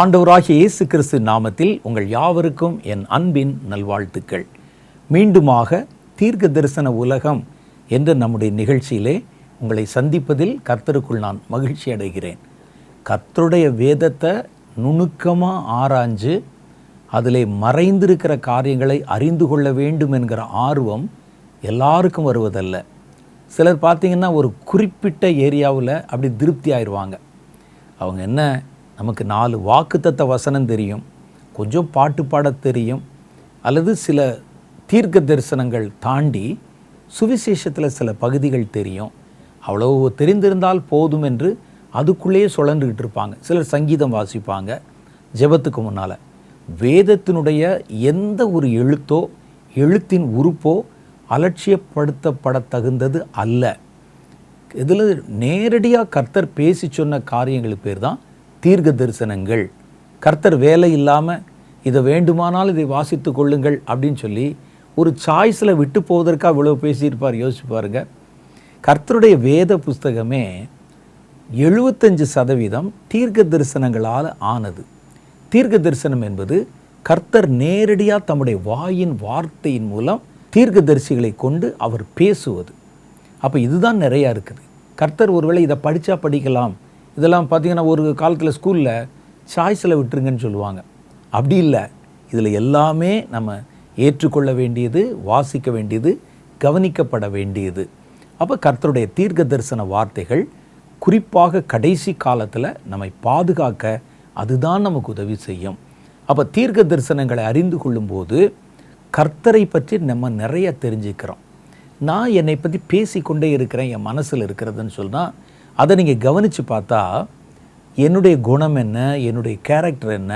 ஆண்டவராகிய இயேசு கிறிஸ்து நாமத்தில் உங்கள் யாவருக்கும் என் அன்பின் நல்வாழ்த்துக்கள். மீண்டுமாக தீர்க்க தரிசன உலகம் என்ற நம்முடைய நிகழ்ச்சியிலே உங்களை சந்திப்பதில் கர்த்தருக்குள் நான் மகிழ்ச்சி அடைகிறேன். கர்த்தருடைய வேதத்தை நுணுக்கமாக ஆராய்ஞ்சு அதிலே மறைந்திருக்கிற காரியங்களை அறிந்து கொள்ள வேண்டும் என்கிற ஆர்வம் எல்லாருக்கும் வருவதல்ல. சிலர் பார்த்திங்கன்னா ஒரு குறிப்பிட்ட ஏரியாவில் அப்படி திருப்தி ஆயிடுவாங்க. அவங்க என்ன, நமக்கு 4 வாக்குத்தத்த வசனம் தெரியும், கொஞ்சம் பாட்டு பாட தெரியும், அல்லது சில தீர்க்க தரிசனங்கள் தாண்டி சுவிசேஷத்தில் சில பகுதிகள் தெரியும், அவ்வளோ தெரிந்திருந்தால் போதும் என்று அதுக்குள்ளேயே சுழன்றுக்கிட்டு இருப்பாங்க. சிலர் சங்கீதம் வாசிப்பாங்க ஜெபத்துக்கு முன்னால். வேதத்தினுடைய எந்த ஒரு எழுத்தோ எழுத்தின் உறுப்போ அலட்சியப்படுத்தப்பட தகுந்தது அல்ல. இதில் நேரடியாக கர்த்தர் பேசி சொன்ன காரியங்களுக்கு பேர் தான் தீர்க்க தரிசனங்கள். கர்த்தர் வேலை இல்லாமல் இதை வேண்டுமானால் இதை வாசித்து கொள்ளுங்கள் அப்படின்னு சொல்லி ஒரு சாய்ஸில் விட்டு போவதற்காக இவ்வளோ பேசியிருப்பார். யோசிச்சு பாருங்க. கர்த்தருடைய வேத புஸ்தகமே 75% தீர்க்க தரிசனங்களால் ஆனது. தீர்க்க தரிசனம் என்பது கர்த்தர் நேரடியாக தம்முடைய வாயின் வார்த்தையின் மூலம் தீர்க்க தரிசிகளை கொண்டு அவர் பேசுவது. அப்போ இதுதான் நிறையா இருக்குது. கர்த்தர் ஒருவேளை இதை படித்தா படிக்கலாம், இதெல்லாம் பார்த்திங்கன்னா ஒரு காலத்தில் ஸ்கூலில் சாய்ஸில் விட்டுருங்கன்னு சொல்லுவாங்க. அப்படி இல்லை, இதில் எல்லாமே நம்ம ஏற்றுக்கொள்ள வேண்டியது, வாசிக்க வேண்டியது, கவனிக்கப்பட வேண்டியது. அப்போ கர்த்தருடைய தீர்க்க தரிசன வார்த்தைகள் குறிப்பாக கடைசி காலத்தில் நம்மை பாதுகாக்க அதுதான் நமக்கு உதவி செய்யும். அப்போ தீர்க்க தரிசனங்களை அறிந்து கொள்ளும்போது கர்த்தரை பற்றி நம்ம நிறைய தெரிஞ்சுக்கிறோம். நான் என்னை பற்றி பேசிக்கொண்டே இருக்கிறேன், என் மனசில் இருக்கிறதுன்னு சொன்னால் அதை நீங்கள் கவனித்து பார்த்தா என்னுடைய குணம் என்ன, என்னுடைய கேரக்டர் என்ன,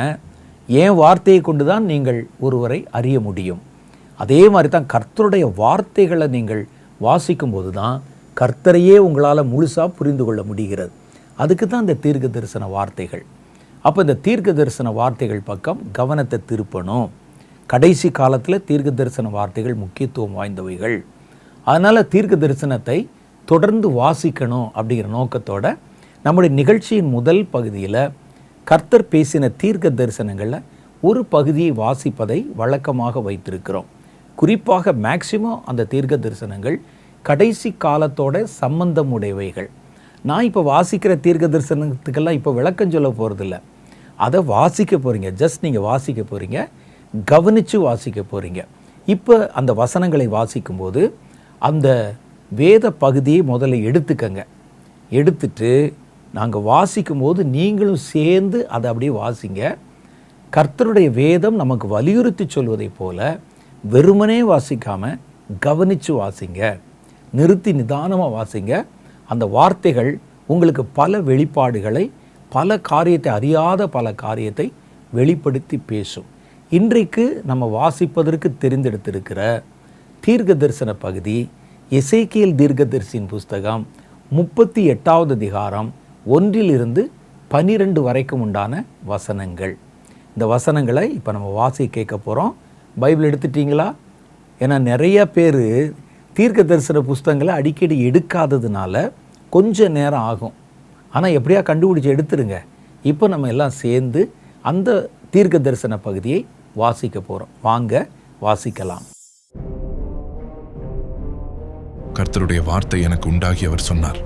என் வார்த்தையை கொண்டு தான் நீங்கள் ஒருவரை அறிய முடியும். அதே மாதிரி தான் கர்த்தருடைய வார்த்தைகளை நீங்கள் வாசிக்கும்போது தான் கர்த்தரையே உங்களால் முழுசாக புரிந்து கொள்ள முடிகிறது. அதுக்கு தான் இந்த தீர்க்க தரிசன வார்த்தைகள். அப்போ இந்த தீர்க்க தரிசன வார்த்தைகள் பக்கம் கவனத்தை திருப்பணும். கடைசி காலத்தில் தீர்க்க தரிசன வார்த்தைகள் முக்கியத்துவம் வாய்ந்தவைகள். அதனால் தீர்க்க தரிசனத்தை தொடர்ந்து வாசிக்கணும் அப்படிங்கிற நோக்கத்தோட நம்முடைய நிகழ்ச்சியின் முதல் பகுதியில் கர்த்தர் பேசின தீர்க்க தரிசனங்களில் ஒரு பகுதியை வாசிப்பதை வழக்கமாக வைத்திருக்கிறோம். குறிப்பாக மேக்சிமம் அந்த தீர்க்க தரிசனங்கள் கடைசி காலத்தோட சம்பந்தம் உடையவைகள். நான் இப்போ வாசிக்கிற தீர்க்க தரிசனத்துக்கெல்லாம் இப்போ விளக்கம் சொல்ல போகிறதில்ல. அதை வாசிக்க போகிறீங்க, ஜஸ்ட் நீங்கள் வாசிக்க போகிறீங்க, கவனித்து வாசிக்க போகிறீங்க. இப்போ அந்த வசனங்களை வாசிக்கும்போது அந்த வேத பகுதியை முதல்ல எடுத்துக்கங்க. எடுத்துட்டு நாங்கள் வாசிக்கும்போது நீங்களும் சேர்ந்து அதை அப்படியே வாசிங்க. கர்த்தருடைய வேதம் நமக்கு வலியுறுத்தி சொல்வதை போல வெறுமனே வாசிக்காமல் கவனித்து வாசிங்க. நிறுத்தி நிதானமாக வாசிங்க. அந்த வார்த்தைகள் உங்களுக்கு பல வெளிப்பாடுகளை, பல காரியத்தை, அறியாத பல காரியத்தை வெளிப்படுத்தி பேசும். இன்றைக்கு நம்ம வாசிப்பதற்கு தெரிந்தெடுத்திருக்கிற தீர்க்க தரிசன பகுதி எசேக்கியேல் தீர்க்கதரிசியின் புஸ்தகம் 38வது அதிகாரம் 1 to 12 வரைக்கும் உண்டான வசனங்கள். இந்த வசனங்களை இப்போ நம்ம வாசி கேட்க போகிறோம். பைபிள் எடுத்துட்டிங்களா? ஏன்னா நிறைய பேர் தீர்க்க தரிசன புஸ்தகங்களை அடிக்கடி எடுக்காததுனால கொஞ்சம் நேரம் ஆகும். ஆனால் எப்படியா கண்டுபிடிச்சி எடுத்துருங்க. இப்போ நம்ம எல்லாம் சேர்ந்து அந்த தீர்க்க தரிசன பகுதியை வாசிக்க போகிறோம். வாங்க வாசிக்கலாம். கர்த்தருடைய வார்த்தை எனக்கு உண்டாகி அவர் சொன்னார்,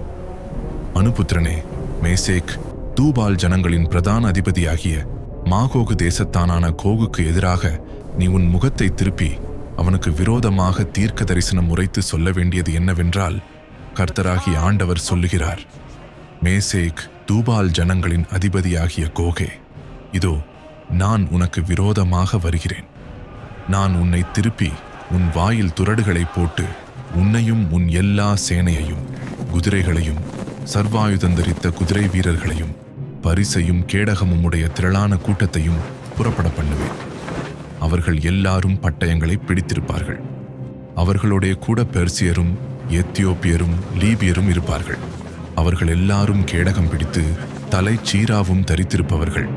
மனுபுத்திரனே, மேசேக் தூபால் ஜனங்களின் பிரதான அதிபதியாகிய மாகோகு தேசத்தானான கோகுக்கு எதிராக நீ உன் முகத்தை திருப்பி அவனுக்கு விரோதமாக தீர்க்க தரிசனம் உரைத்து சொல்ல வேண்டியது என்னவென்றால், கர்த்தராகிய ஆண்டவர் சொல்லுகிறார், மேசேக் தூபால் ஜனங்களின் அதிபதியாகிய கோகே, இதோ நான் உனக்கு விரோதமாக வருகிறேன். நான் உன்னை திருப்பி உன் வாயில் துரடுகளை போட்டு உன்னையும் உன் எல்லா சேனையையும், குதிரைகளையும், சர்வாயுதந்தரித்த குதிரை வீரர்களையும், பரிசையும் கேடகமும் உடைய திரளான கூட்டத்தையும் புறப்பட பண்ணுவேன். அவர்கள் எல்லாரும் பட்டயங்களை பிடித்திருப்பார்கள். அவர்களுடைய கூட பெர்சியரும், எத்தியோப்பியரும், லீபியரும் இருப்பார்கள். அவர்கள் எல்லாரும் கேடகம் பிடித்து தலை சீராவும் தரித்திருப்பவர்கள்.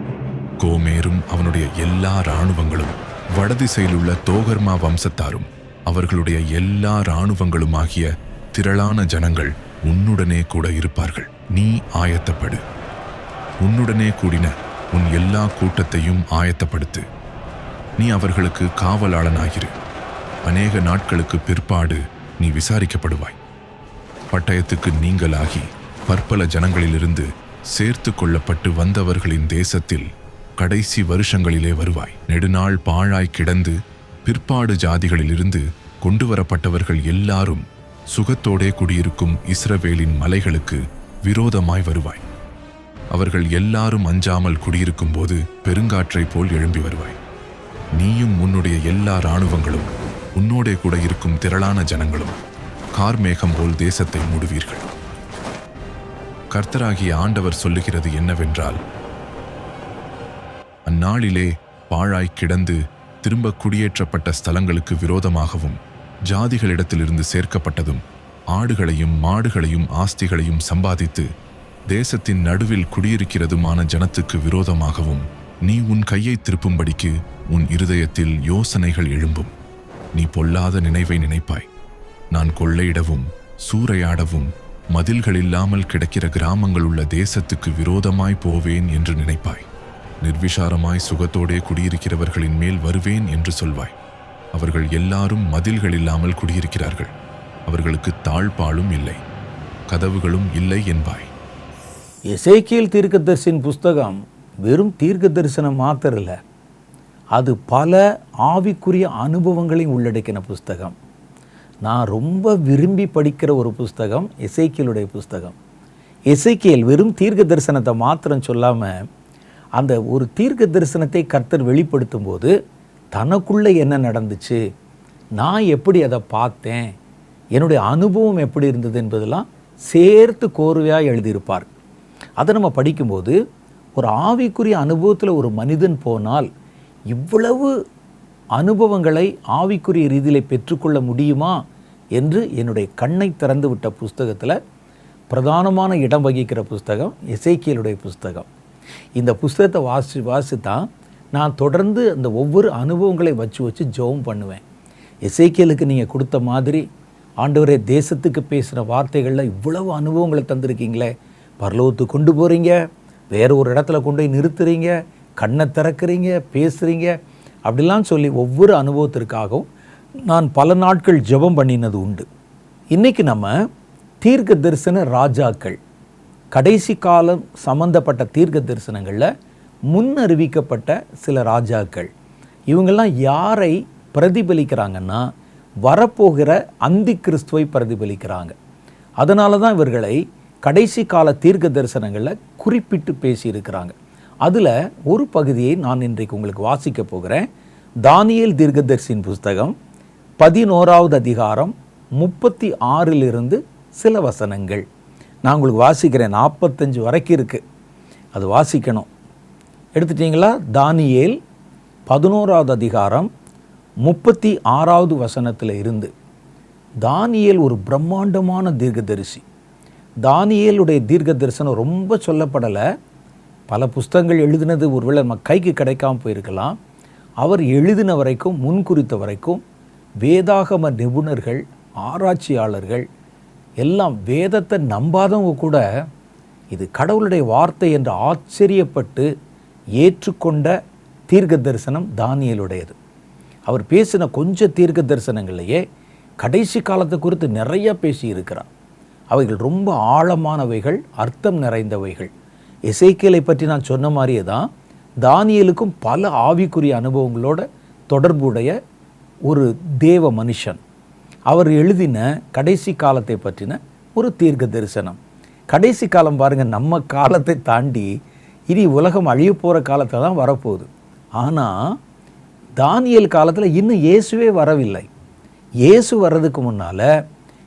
கோமேரும் அவனுடைய எல்லா இராணுவங்களும், வடதிசையில் உள்ள தோகர்மா வம்சத்தாரும், அவர்களுடைய எல்லா இராணுவங்களுமாகிய திரளான ஜனங்கள் உன்னுடனே கூட இருப்பார்கள். நீ ஆயத்தப்படு. உன்னுடனே கூடின உன் எல்லா கூட்டத்தையும் ஆயத்தப்படுத்து. நீ அவர்களுக்கு காவலாளனாயிரு. அநேக நாட்களுக்கு பிற்பாடு நீ விசாரிக்கப்படுவாய். பட்டயத்துக்கு நீங்களாகி பற்பல ஜனங்களிலிருந்து சேர்த்து கொள்ளப்பட்டு வந்தவர்களின் தேசத்தில் கடைசி வருஷங்களிலே வருவாய். நெடுநாள் பாழாய் கிடந்து பிற்பாடு ஜாதிகளிலிருந்து கொண்டு வரப்பட்டவர்கள் எல்லாரும் சுகத்தோடே குடியிருக்கும் இஸ்ரவேலின் மலைகளுக்கு விரோதமாய் வருவாய். அவர்கள் எல்லாரும் அஞ்சாமல் குடியிருக்கும் போது பெருங்காற்றைப் போல் எழும்பி வருவாய். நீயும் உன்னுடைய எல்லா இராணுவங்களும் உன்னோடே கூட இருக்கும் திரளான ஜனங்களும் கார்மேகம் போல் தேசத்தை மூடுவீர்கள். கர்த்தராகிய ஆண்டவர் சொல்லுகிறது என்னவென்றால், அந்நாளிலே பாழாய் கிடந்து திரும்ப குடியேற்றப்பட்ட ஸ்தலங்களுக்கு விரோதமாகவும் ஜாதிகளிடத்திலிருந்து சேர்க்கப்பட்டதும் ஆடுகளையும் மாடுகளையும் ஆஸ்திகளையும் சம்பாதித்து தேசத்தின் நடுவில் குடியிருக்கிறதுமான ஜனத்துக்கு விரோதமாகவும் நீ உன் கையை திருப்பும்படிக்கு உன் இருதயத்தில் யோசனைகள் எழும்பும். நீ பொல்லாத நினைவை நினைப்பாய். நான் கொள்ளையிடவும் சூறையாடவும் மதில்கள் இல்லாமல் கிடக்கிற கிராமங்கள் உள்ள தேசத்துக்கு விரோதமாய் போவேன் என்று நினைப்பாய். நிர்விசாரமாய் சுகத்தோடே குடியிருக்கிறவர்களின் மேல் வருவேன் என்று சொல்வாய். அவர்கள் எல்லாரும் மதில்கள் இல்லாமல் குடியிருக்கிறார்கள். அவர்களுக்கு தாழ்பாலும் இல்லை, கதவுகளும் இல்லை என்பாய். எசேக்கியேல் தீர்க்கதரிசியின் புஸ்தகம் வெறும் தீர்க்க தரிசனம் மாத்திரம் இல்லை, அது பல ஆவிக்குரிய அனுபவங்களையும் உள்ளடக்கின புஸ்தகம். நான் ரொம்ப விரும்பி படிக்கிற ஒரு புஸ்தகம் எசேக்கியேலுடைய புஸ்தகம். எசேக்கியேல் வெறும் தீர்க்க தரிசனத்தை மாத்திரம் சொல்லாமல் அந்த ஒரு தீர்க்க தரிசனத்தை கர்த்தர் வெளிப்படுத்தும் போது தனக்குள்ளே என்ன நடந்துச்சு, நான் எப்படி அதை பார்த்தேன், என்னுடைய அனுபவம் எப்படி இருந்தது என்பதெல்லாம் சேர்த்து கோர்வையாக எழுதியிருப்பார். அதை நம்ம படிக்கும்போது ஒரு ஆவிக்குரிய அனுபவத்தில் ஒரு மனிதன் போனால் இவ்வளவு அனுபவங்களை ஆவிக்குரிய ரீதியில் பெற்றுக்கொள்ள முடியுமா என்று என்னுடைய கண்ணை திறந்து விட்ட புஸ்தகத்தில் பிரதானமான இடம் வகிக்கிற புஸ்தகம் எசேக்கியேலுடைய புஸ்தகம். இந்த புஸ்தகத்தை வாசி தான் நான் தொடர்ந்து அந்த ஒவ்வொரு அனுபவங்களை வச்சு ஜெபம் பண்ணுவேன். எசேக்கியேலுக்கு நீங்கள் கொடுத்த மாதிரி ஆண்டவரே தேசத்துக்கு பேசுகிற வார்த்தைகளில் இவ்வளவு அனுபவங்களை தந்திருக்கீங்களே, பரலோகத்துக்கு கொண்டு போகிறீங்க, வேறு ஒரு இடத்துல கொண்டு போய் நிறுத்துறீங்க, கண்ணை திறக்கிறீங்க, பேசுகிறீங்க, அப்படிலாம் சொல்லி ஒவ்வொரு அனுபவத்திற்காகவும் நான் பல நாட்கள் ஜெபம் பண்ணினது உண்டு. இன்றைக்கி நம்ம தீர்க்க தரிசன ராஜாக்கள், கடைசி காலம் சம்பந்தப்பட்ட தீர்க்க தரிசனங்களில் முன்னறிவிக்கப்பட்ட சில ராஜாக்கள், இவங்கெல்லாம் யாரை பிரதிபலிக்கிறாங்கன்னா வரப்போகிற அந்தி கிறிஸ்துவை பிரதிபலிக்கிறாங்க. அதனால தான் இவர்களை கடைசி கால தீர்க்க தரிசனங்களில் குறிப்பிட்டு பேசியிருக்கிறாங்க. அதில் ஒரு பகுதியை நான் இன்றைக்கு உங்களுக்கு வாசிக்க போகிறேன். தானியேல் தீர்க்கதரிசியின் புஸ்தகம் 11வது அதிகாரம் 36 சில வசனங்கள் நான் உங்களுக்கு வாசிக்கிறேன். 45 வரைக்கும் இருக்குது, அது வாசிக்கணும். எடுத்துட்டீங்களா? தானியேல் 11வது அதிகாரம் 36வது வசனத்தில் இருந்து. தானியேல் ஒரு பிரம்மாண்டமான தீர்க்கதரிசி. தானியேலுடைய தீர்க்க தரிசனம் ரொம்ப சொல்லப்படலை. பல புஸ்தகங்கள் எழுதினது ஒருவேளை நம்ம கைக்கு கிடைக்காமல் போயிருக்கலாம். அவர் எழுதின வரைக்கும், முன்குறித்த வரைக்கும் வேதாகம நிபுணர்கள், ஆராய்ச்சியாளர்கள் எல்லாம் வேதத்தை நம்பாதவங்க கூட இது கடவுளுடைய வார்த்தை என்று ஆச்சரியப்பட்டு ஏற்றுக்கொண்ட தீர்க்க தரிசனம் தானியேலுடையது. அவர் பேசின கொஞ்ச தீர்க்க தரிசனங்களையே கடைசி காலத்தை குறித்து நிறைய பேசியிருக்கிறார். அவைகள் ரொம்ப ஆழமானவைகள், அர்த்தம் நிறைந்தவைகள். எசேக்கியேலை பற்றி நான் சொன்ன மாதிரியே தான் தானியேலுக்கும் பல ஆவிக்குரிய அனுபவங்களோட தொடர்புடைய ஒரு தேவ மனுஷன். அவர் எழுதின கடைசி காலத்தை பற்றின ஒரு தீர்க்க தரிசனம். கடைசி காலம் பாருங்கள், நம்ம காலத்தை தாண்டி இனி உலகம் அழிய போகிற காலத்தில் தான் வரப்போகுது. ஆனால் தானியேல் காலத்தில் இன்னும் இயேசுவே வரவில்லை. இயேசு வர்றதுக்கு முன்னால்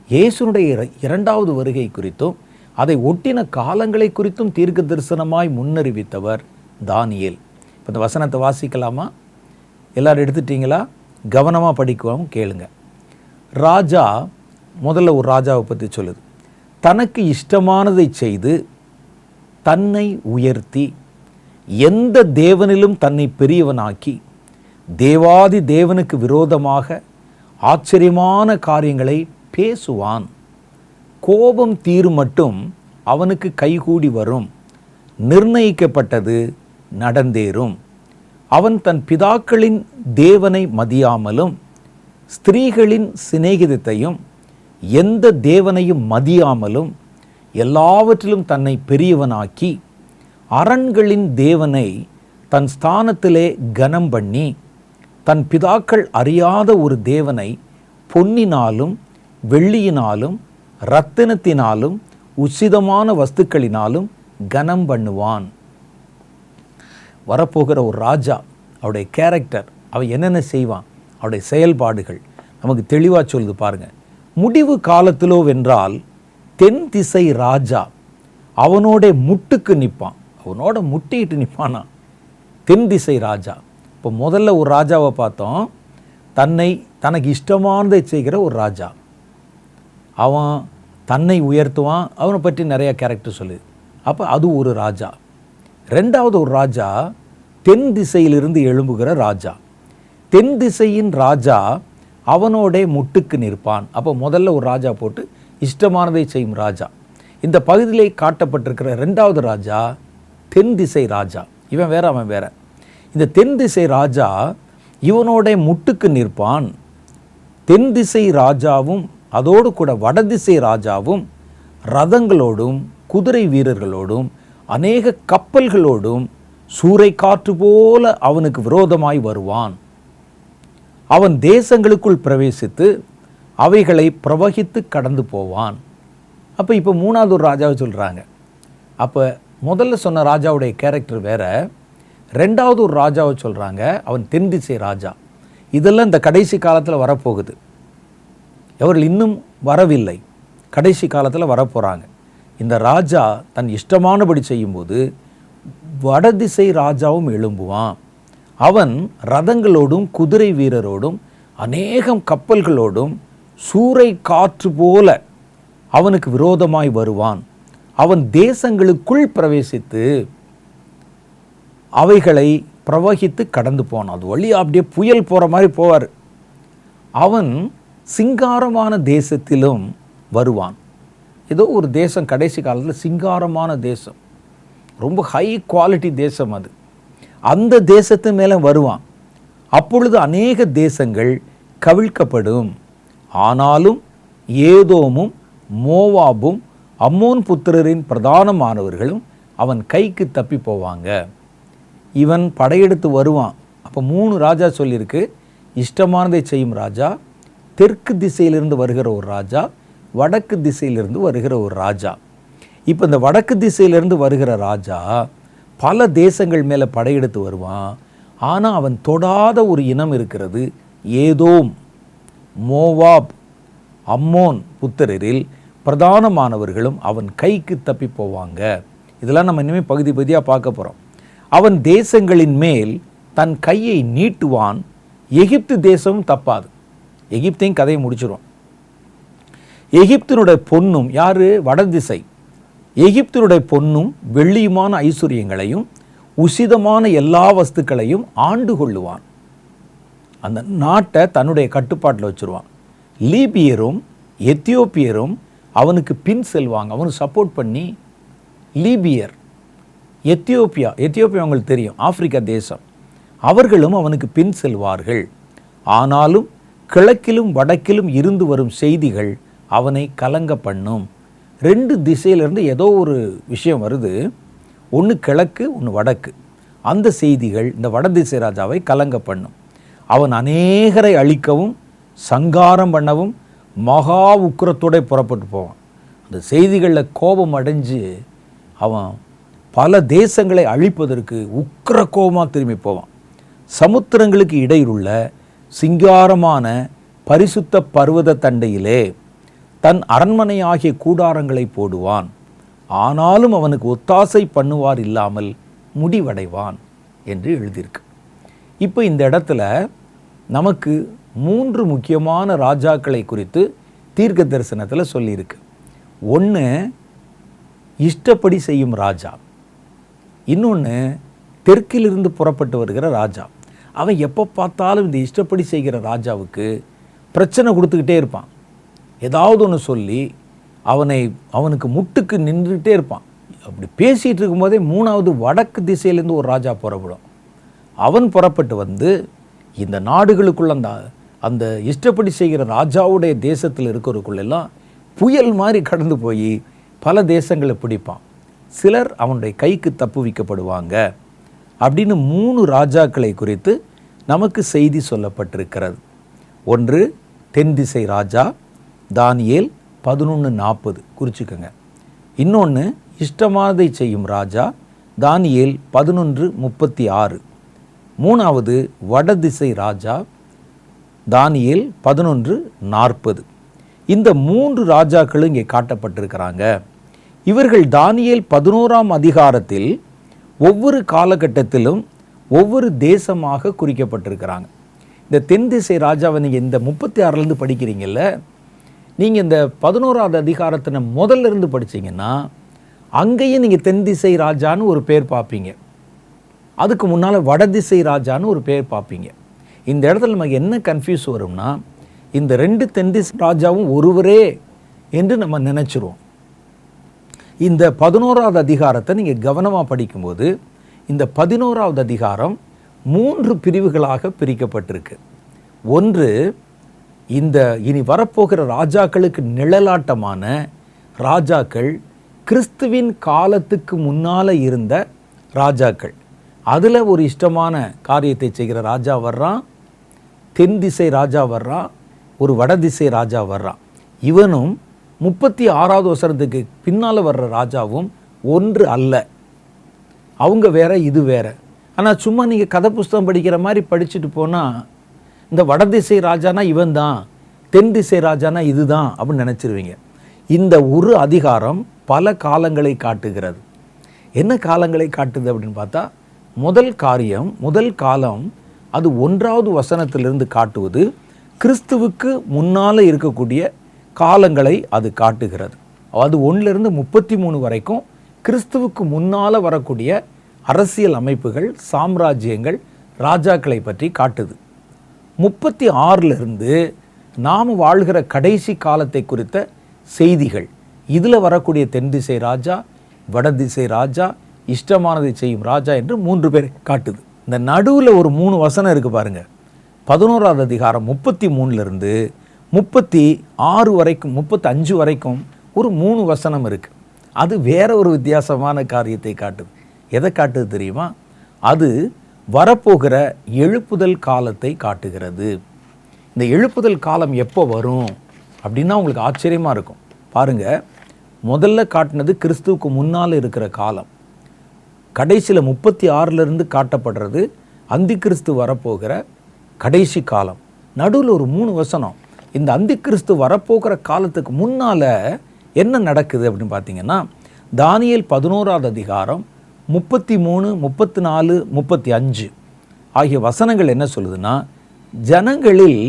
இயேசுனுடைய 2வது வருகை குறித்தும் அதை ஒட்டின காலங்களை குறித்தும் தீர்க்க தரிசனமாய் முன்னறிவித்தவர் தானியேல். இப்போ இந்த வசனத்தை வாசிக்கலாமா? எல்லாரும் எடுத்துட்டீங்களா? கவனமாக படிக்கவும் கேளுங்க. ராஜா, முதல்ல ஒரு ராஜாவை பற்றி சொல்லுது. தனக்கு இஷ்டமானதை செய்து தன்னை உயர்த்தி எந்த தேவனிலும் தன்னை பெரியவனாக்கி தேவாதி தேவனுக்கு விரோதமாக ஆச்சரியமான காரியங்களை பேசுவான். கோபம் தீரும் மட்டும் அவனுக்கு கைகூடி வரும். நிர்ணயிக்கப்பட்டது நடந்தேறும். அவன் தன் பிதாக்களின் தேவனை மதியாமலும் ஸ்திரீகளின் சிநேகிதத்தையும் எந்த தேவனையும் மதியாமலும் எல்லாவற்றிலும் தன்னை பெரியவனாக்கி அரண்களின் தேவனை தன் ஸ்தானத்திலே கனம் பண்ணி தன் பிதாக்கள் அறியாத ஒரு தேவனை பொன்னினாலும் வெள்ளியினாலும் இரத்தினத்தினாலும் உசிதமான வஸ்துக்களினாலும் கனம் பண்ணுவான். வரப்போகிற ஒரு ராஜா, அவருடைய கேரக்டர், அவன் என்னென்ன செய்வான், அவருடைய செயல்பாடுகள் நமக்கு தெளிவாக சொல்லுது பாருங்க. முடிவு காலத்திலோ வென்றால் தென் திசை ராஜா அவனோட முட்டுக்கு நிற்பான். அவனோட முட்டிட்டு நிற்பானா தென் திசை ராஜா. இப்போ முதல்ல ஒரு ராஜாவை பார்த்தோம், தனக்கு இஷ்டமானதை செய்கிற ஒரு ராஜா. அவன் தன்னை உயர்த்துவான், அவனை பற்றி நிறைய கேரக்டர் சொல்லுது. அப்போ அது ஒரு ராஜா. ரெண்டாவது ஒரு ராஜா தென் திசையிலிருந்து எழும்புகிற ராஜா. தென் திசையின் ராஜா அவனோட முட்டுக்கு நிற்பான். அப்போ முதல்ல ஒரு ராஜா போட்டு இஷ்டமானதை செய்யும் ராஜா. இந்த பகுதியிலே காட்டப்பட்டிருக்கிற ரெண்டாவது ராஜா தென் திசை ராஜா. இவன் வேற, அவன் வேற. இந்த தென் திசை ராஜா இவனோட முட்டுக்கு நிற்பான். தென் திசை ராஜாவும் அதோடு கூட வடதிசை ராஜாவும் ரதங்களோடும் குதிரை வீரர்களோடும் அநேக கப்பல்களோடும் சூறை காற்று போல அவனுக்கு விரோதமாய் வருவான். அவன் தேசங்களுக்குள் பிரவேசித்து அவைகளை பிரவகித்து கடந்து போவான். அப்போ இப்போ மூணாவது ஒரு ராஜாவை சொல்கிறாங்க. அப்போ முதல்ல சொன்ன ராஜாவுடைய கேரக்டர் வேற, ரெண்டாவது ஒரு ராஜாவை சொல்கிறாங்க, அவன் தென் திசை ராஜா. இதெல்லாம் இந்த கடைசி காலத்தில் வரப்போகுது. அவர்கள் இன்னும் வரவில்லை, கடைசி காலத்தில் வரப்போகிறாங்க. இந்த ராஜா தன் இஷ்டமானபடி செய்யும்போது வடதிசை ராஜாவும் எழும்புவான். அவன் ரதங்களோடும் குதிரை வீரரோடும் அநேகம் கப்பல்களோடும் சூறை காற்று போல அவனுக்கு விரோதமாய் வருவான். அவன் தேசங்களுக்குள் பிரவேசித்து அவைகளை பிரவகித்து கடந்து போனான். அது வழியாக அப்படியே புயல் போகிற மாதிரி போவார். அவன் சிங்காரமான தேசத்திலும் வருவான். ஏதோ ஒரு தேசம் கடைசி காலத்தில் சிங்காரமான தேசம், ரொம்ப ஹை குவாலிட்டி தேசம் அது. அந்த தேசத்து மேலே வருவான். அப்பொழுது அநேக தேசங்கள் கவிழ்க்கப்படும். ஆனாலும் ஏதோமும் மோவாபும் அம்மோன் புத்திரரின் பிரதானமானவர்களும் அவன் கைக்கு தப்பி போவாங்க. இவன் படையெடுத்து வருவான். அப்போ 3 ராஜா சொல்லியிருக்கு. இஷ்டமானதை செய்யும் ராஜா, தெற்கு திசையிலிருந்து வருகிற ஒரு ராஜா, வடக்கு திசையிலிருந்து வருகிற ஒரு ராஜா. இப்போ இந்த வடக்கு திசையிலிருந்து வருகிற ராஜா பல தேசங்கள் மேலே படையெடுத்து வருவான். ஆனால் அவன் தொடாத ஒரு இனம் இருக்கிறது, ஏதோம், மோவாப், அம்மோன் புத்திரரில் பிரதானமானவர்களும் அவன் கைக்கு தப்பி போவாங்க. இதெல்லாம் நம்ம இனிமேல் பகுதி பகுதியாக பார்க்க போகிறோம். அவன் தேசங்களின் மேல் தன் கையை நீட்டுவான். எகிப்து தேசமும் தப்பாது. எகிப்தையும் கதையை முடிச்சிடும். எகிப்தினுடைய பொன்னும், யாரு? வடதிசை. எகிப்தினுடைய பொன்னும் வெள்ளியுமான ஐஸ்வர்யங்களையும் உசிதமான எல்லா வஸ்துக்களையும் ஆண்டு கொள்ளுவான். அந்த நாட்டை தன்னுடைய கட்டுப்பாட்டில் வச்சுருவான். லீபியரும் எத்தியோப்பியரும் அவனுக்கு பின் செல்வாங்க, அவனுக்கு சப்போர்ட் பண்ணி. லீபியர், எத்தியோப்பியா அவங்களுக்கு தெரியும், ஆப்பிரிக்கா தேசம், அவர்களும் அவனுக்கு பின் செல்வார்கள். ஆனாலும் கிழக்கிலும் வடக்கிலும் இருந்து வரும் செய்திகள் அவனை கலங்க பண்ணும். 2 திசையிலிருந்து ஏதோ ஒரு விஷயம் வருது, ஒன்று கிழக்கு ஒன்று வடக்கு. அந்த செய்திகள் இந்த வடதிசை ராஜாவை கலங்க பண்ணும். அவன் அநேகரை அழிக்கவும் சங்காரம் பண்ணவும் மகா உக்கிரத்தோட புறப்பட்டு போவான். அந்த செய்திகளில் கோபம் அடைஞ்சு அவன் பல தேசங்களை அழிப்பதற்கு உக்கிர கோபமாக திரும்பி போவான். சமுத்திரங்களுக்கு இடையிலுள்ள சிங்காரமான பரிசுத்த பர்வத தண்டையிலே தன் அரண்மனையாகிய கூடாரங்களை போடுவான். ஆனாலும் அவனுக்கு ஒத்தாசை பண்ணுவார் இல்லாமல் முடிவடைவான் என்று எழுதியிருக்கு. இப்போ இந்த இடத்துல நமக்கு 3 முக்கியமான ராஜாக்களை குறித்து தீர்க்க தரிசனத்தில் சொல்லியிருக்கு. ஒன்று இஷ்டப்படி செய்யும் ராஜா, இன்னொன்று தெற்கிலிருந்து புறப்பட்டு வருகிற ராஜா. அவன் எப்போ பார்த்தாலும் இந்த இஷ்டப்படி செய்கிற ராஜாவுக்கு பிரச்சனை கொடுத்துக்கிட்டே இருப்பான். ஏதாவது ஒன்று சொல்லி அவனுக்கு முட்டுக்கு நின்றுகிட்டே இருப்பான். அப்படி பேசிகிட்டு இருக்கும்போதே 3வது வடக்கு திசையிலேருந்து ஒரு ராஜா புறப்படும். அவன் புறப்பட்டு வந்து இந்த நாடுகளுக்குள்ள அந்த இஷ்டப்படி செய்கிற ராஜாவுடைய தேசத்தில் இருக்கிறவருக்குள்ளெல்லாம் புயல் மாதிரி கடந்து போய் பல தேசங்களை பிடிப்பான். சிலர் அவனுடைய கைக்கு தப்புவிக்கப்படுவாங்க அப்படின்னு 3 ராஜாக்களை குறித்து நமக்கு செய்தி சொல்லப்பட்டிருக்கிறது. ஒன்று தென் திசை ராஜா, தானியேல் 11:40 குறிச்சுக்கோங்க. இன்னொன்று இஷ்டமானதை செய்யும் ராஜா, தானியேல் 11:36. 3வது வடதிசை ராஜா, தானியேல் 11:40. இந்த 3 ராஜாக்களும் இங்கே காட்டப்பட்டிருக்கிறாங்க. இவர்கள் தானியேல் 11ஆம் அதிகாரத்தில் ஒவ்வொரு காலகட்டத்திலும் ஒவ்வொரு தேசமாக குறிக்கப்பட்டிருக்கிறாங்க. இந்த தென் திசை ராஜாவை நீங்கள் இந்த 36லேருந்து படிக்கிறீங்கல்ல, நீங்கள் இந்த 11ஆவது அதிகாரத்தின முதல்ல இருந்து படித்தீங்கன்னா அங்கேயும் நீங்கள் தென் திசை ராஜான்னு ஒரு பேர் பார்ப்பீங்க. அதுக்கு முன்னால் வடதிசை ராஜான்னு ஒரு பேர் பார்ப்பீங்க. இந்த இடத்துல நமக்கு என்ன கன்ஃபியூஸ் வரும்னா, இந்த 2 தென் திசை ராஜாவும் ஒருவரே என்று நம்ம நினச்சிருவோம். இந்த 11ஆவது அதிகாரத்தை நீங்கள் கவனமாக படிக்கும்போது இந்த 11ஆவது அதிகாரம் 3 பிரிவுகளாக பிரிக்கப்பட்டிருக்கு. ஒன்று, இந்த இனி வரப்போகிற ராஜாக்களுக்கு நிழலாட்டமான ராஜாக்கள், கிறிஸ்துவின் காலத்துக்கு முன்னால் இருந்த ராஜாக்கள். அதில் ஒரு இஷ்டமான காரியத்தை செய்கிற ராஜா வர்றான், தென் திசை ராஜா வர்றான், ஒரு வடதிசை ராஜா வர்றான். இவனும் 36வது வசனத்துக்கு பின்னால் வர்ற ராஜாவும் ஒன்று அல்ல. அவங்க வேற, இது வேற. ஆனால் சும்மா நீங்கள் கதை புஸ்தகம் படிக்கிற மாதிரி படிச்சுட்டு போனால் இந்த வடதிசை ராஜானா இவன் தான், தென் திசை ராஜானா இது தான் அப்படின்னு நினச்சிருவீங்க. இந்த ஒரு அதிகாரம் பல காலங்களை காட்டுகிறது. என்ன காலங்களை காட்டுது அப்படின்னு பார்த்தா, முதல் காலம் அது 1வது வசனத்திலிருந்து காட்டுவது கிறிஸ்துவுக்கு முன்னால் இருக்கக்கூடிய காலங்களை அது காட்டுகிறது. அது 1லிருந்து 33 வரைக்கும் கிறிஸ்துவுக்கு முன்னால் வரக்கூடிய அரசியல் அமைப்புகள், சாம்ராஜ்யங்கள், ராஜாக்களை பற்றி காட்டுது. 36லிருந்து நாம் வாழ்கிற கடைசி காலத்தை குறித்த செய்திகள், இதில் வரக்கூடிய தென் திசை ராஜா, வடதிசை ராஜா, இஷ்டமானதை செய்யும் ராஜா என்று 3 பேர் காட்டுது. இந்த நடுவில் ஒரு 3 வசனம் இருக்குது பாருங்க. 11வது அதிகாரம் 33லிருந்து 36 வரைக்கும், 35 வரைக்கும் ஒரு 3 வசனம் இருக்குது. அது வேற ஒரு வித்தியாசமான காரியத்தை காட்டுது. எதை காட்டுது தெரியுமா? அது வரப்போகிற எழுப்புதல் காலத்தை காட்டுகிறது. இந்த எழுப்புதல் காலம் எப்போ வரும் அப்படின்னா உங்களுக்கு ஆச்சரியமாக இருக்கும். பாருங்கள், முதல்ல காட்டினது கிறிஸ்துவுக்கு முன்னால் இருக்கிற காலம். கடைசியில் 36லிருந்து காட்டப்படுறது அந்தி கிறிஸ்து வரப்போகிற கடைசி காலம். நடுவில் ஒரு 3 வசனம். இந்த அந்தி கிறிஸ்து வரப்போகிற காலத்துக்கு முன்னால் என்ன நடக்குது அப்படின்னு பார்த்தீங்கன்னா, தானியேல் 11வது அதிகாரம் 33, 34, 35 ஆகிய வசனங்கள் என்ன சொல்லுதுன்னா, ஜனங்களில்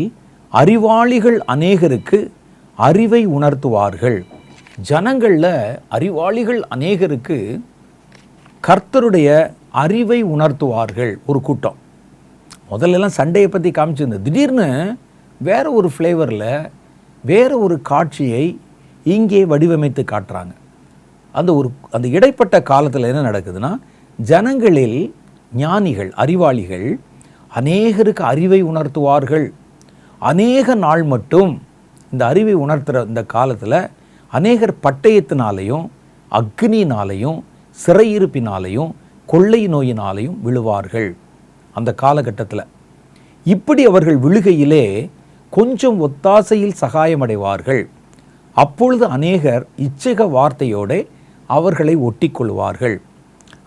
அறிவாளிகள் அநேகருக்கு அறிவை உணர்த்துவார்கள். ஜனங்களில் அறிவாளிகள் அநேகருக்கு கர்த்தருடைய அறிவை உணர்த்துவார்கள். ஒரு கூட்டம் முதல்லலாம் சண்டையை பற்றி காமிச்சிருந்தது. திடீர்னு வேற ஒரு ஃப்ளேவரில் வேற ஒரு காட்சியை இங்கே வடிவமைத்து காட்டுறாங்க. அந்த இடைப்பட்ட காலத்தில் என்ன நடக்குதுன்னா, ஜனங்களில் ஞானிகள், அறிவாளிகள் அநேகருக்கு அறிவை உணர்த்துவார்கள். அநேக நாள் மட்டும் இந்த அறிவை உணர்த்துகிற இந்த காலத்தில் அநேகர் பட்டயத்தினாலையும் அக்னியினாலையும் சிறையிருப்பினாலையும் கொள்ளை நோயினாலையும் விழுவார்கள். அந்த காலகட்டத்தில் இப்படி அவர்கள் விழுகையிலே கொஞ்சம் ஒத்தாசையில் சகாயமடைவார்கள். அப்பொழுது அநேகர் இச்சக வார்த்தையோடு அவர்களை ஒட்டி கொள்வார்கள்.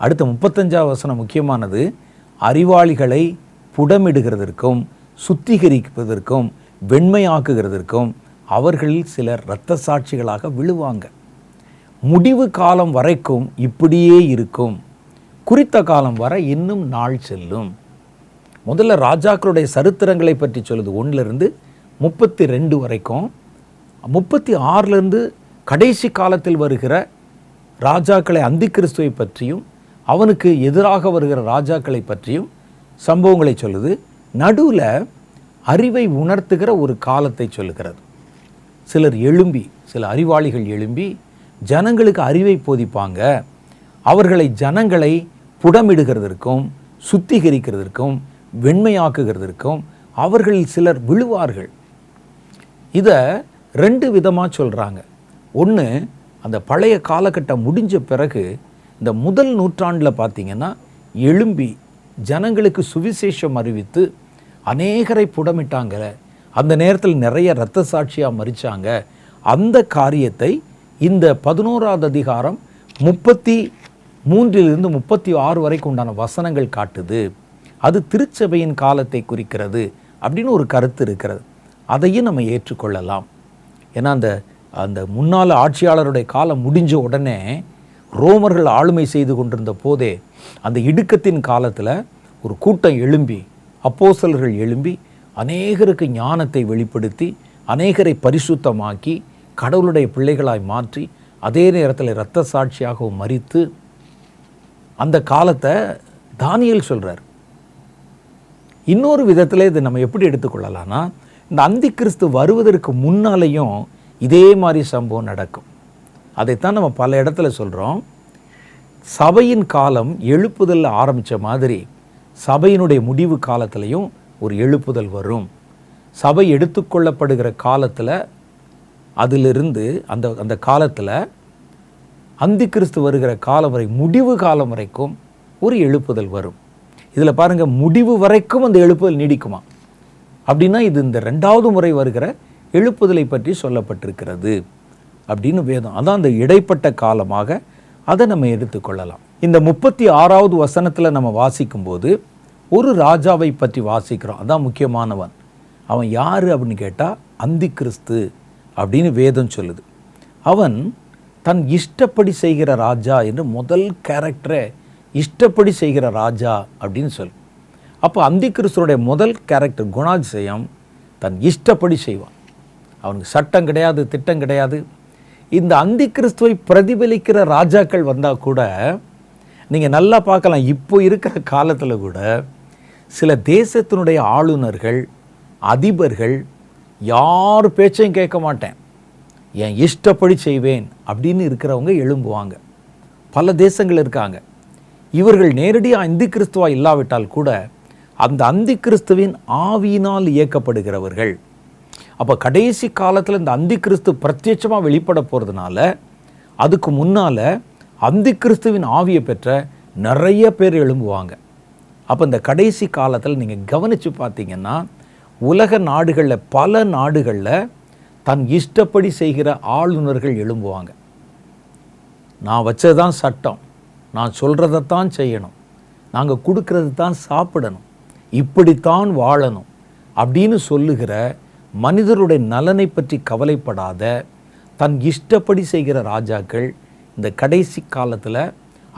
அடுத்த 35வது வசனம் முக்கியமானது. அறிவாளிகளை புடமிடுகிறதற்கும் சுத்திகரிப்பதற்கும் வெண்மையாக்குகிறதற்கும் அவர்களில் சிலர் இரத்த சாட்சிகளாக விழுவாங்க. முடிவு காலம் வரைக்கும் இப்படியே இருக்கும். குறித்த காலம் வர இன்னும் நாள் செல்லும். முதல்ல ராஜாக்களுடைய சரித்திரங்களை பற்றி சொல்லுது 1லிருந்து 32 வரைக்கும். 36லிருந்து கடைசி காலத்தில் வருகிற ராஜாக்களை, அந்தி கிறிஸ்துவை பற்றியும் அவனுக்கு எதிராக வருகிற ராஜாக்களை பற்றியும் சம்பவங்களை சொல்லுது. நடுவில் அறிவை உணர்த்துகிற ஒரு காலத்தை சொல்லுகிறது. சில அறிவாளிகள் எழும்பி ஜனங்களுக்கு அறிவை போதிப்பாங்க. அவர்களை ஜனங்களை புடமிடுகிறதற்கும் சுத்திகரிக்கிறதற்கும் வெண்மையாக்குகிறதற்கும் அவர்களில் சிலர் விழுவார்கள். இதை 2 விதமாக சொல்கிறாங்க. ஒன்று, அந்த பழைய காலகட்டம் முடிஞ்ச பிறகு இந்த முதல் நூற்றாண்டில் பார்த்திங்கன்னா எழும்பி ஜனங்களுக்கு சுவிசேஷம் அறிவித்து அநேகரை புடமிட்டாங்க. அந்த நேரத்தில் நிறைய இரத்த சாட்சியாக மரித்தாங்க. அந்த காரியத்தை இந்த 11ஆவது அதிகாரம் 33 36 வரைக்கும் உண்டான வசனங்கள் காட்டுது. அது திருச்சபையின் காலத்தை குறிக்கிறது அப்படின்னு ஒரு கருத்து இருக்கிறது. அதையும் நம்ம ஏற்றுக்கொள்ளலாம். ஏன்னா அந்த முன்னாள் ஆட்சியாளருடைய காலம் முடிஞ்ச உடனே ரோமர்கள் ஆளுமை செய்து கொண்டிருந்த போதே அந்த இடுக்கத்தின் காலத்தில் ஒரு கூட்டம் எழும்பி, அப்போஸ்தலர்கள் எழும்பி அநேகருக்கு ஞானத்தை வெளிப்படுத்தி அநேகரை பரிசுத்தமாக்கி கடவுளுடைய பிள்ளைகளாய் மாற்றி அதே நேரத்தில் இரத்த சாட்சியாகவும் மரித்து அந்த காலத்தை தானியேல் சொல்கிறார். இன்னொரு விதத்தில் இதை நம்ம எப்படி எடுத்துக்கொள்ளலாம்னா, இந்த அந்தி கிறிஸ்து வருவதற்கு முன்னாலேயும் இதே மாதிரி சம்பவம் நடக்கும். அதைத்தான் நம்ம பல இடத்துல சொல்கிறோம். சபையின் காலம் எழுப்புதல் ஆரம்பித்த மாதிரி சபையினுடைய முடிவு காலத்திலையும் ஒரு எழுப்புதல் வரும். சபை எடுத்துக்கொள்ளப்படுகிற காலத்தில் அதிலிருந்து அந்த காலத்தில் அந்தி கிறிஸ்து வருகிற காலம் வரை, முடிவு காலம் வரைக்கும் ஒரு எழுப்புதல் வரும். இதில் பாருங்கள், முடிவு வரைக்கும் அந்த எழுப்புதல் நீடிக்குமா அப்படின்னா இது இந்த 2வது முறை வருகிற எழுப்புதலை பற்றி சொல்லப்பட்டிருக்கிறது அப்படின்னு வேதம். அதான் அந்த இடைப்பட்ட காலமாக அதை நம்ம எடுத்துக்கொள்ளலாம். இந்த 36வது வசனத்தில் நம்ம வாசிக்கும்போது ஒரு ராஜாவை பற்றி வாசிக்கிறோம். அதான் முக்கியமானவன். அவன் யார் அப்படின்னு கேட்டால் அந்தி கிறிஸ்து அப்படின்னு வேதம் சொல்லுது. அவன் தன் இஷ்டப்படி செய்கிற ராஜா என்று முதல் கேரக்டரை இஷ்டப்படி செய்கிற ராஜா அப்படின்னு சொல்லு. அப்போ அந்தி கிறிஸ்துவோடைய முதல் கேரக்டர் குணாதிசயம் தன் இஷ்டப்படி செய்வான். அவனுக்கு சட்டம் கிடையாது, திட்டம் கிடையாது. இந்த அந்தி கிறிஸ்துவை பிரதிபலிக்கிற ராஜாக்கள் வந்தால் கூட நீங்கள் நல்லா பார்க்கலாம். இப்போ இருக்கிற காலத்தில் கூட சில தேசத்தினுடைய ஆளுநர்கள், அதிபர்கள் யார் பேச்சையும் கேட்க மாட்டேன், என் இஷ்டப்படி செய்வேன் அப்படின்னு இருக்கிறவங்க எழும்புவாங்க. பல தேசங்கள் இருக்காங்க. இவர்கள் நேரடியாக அந்தி கிறிஸ்துவா இல்லாவிட்டால் கூட அந்த அந்தி கிறிஸ்துவின் ஆவியினால் இயக்கப்படுகிறவர்கள். அப்போ கடைசி காலத்தில் இந்த அந்தி கிறிஸ்து பிரத்யட்சமாக வெளிப்பட போகிறதுனால அதுக்கு முன்னால் அந்தி கிறிஸ்துவின் ஆவியை பெற்ற நிறைய பேர் எழும்புவாங்க. அப்போ இந்த கடைசி காலத்தில் நீங்கள் கவனித்து பார்த்தீங்கன்னா உலக நாடுகளில், பல நாடுகளில் தன் இஷ்டப்படி செய்கிற ஆளுநர்கள் எழும்புவாங்க. நான் வச்சதான் சட்டம், நான் சொல்கிறதைத்தான் செய்யணும், நாங்கள் கொடுக்கறது தான் சாப்பிடணும், இப்படித்தான் வாழணும் அப்படின்னு சொல்லுகிற, மனிதருடைய நலனை பற்றி கவலைப்படாத தன் இஷ்டப்படி செய்கிற ராஜாக்கள் இந்த கடைசி காலத்தில்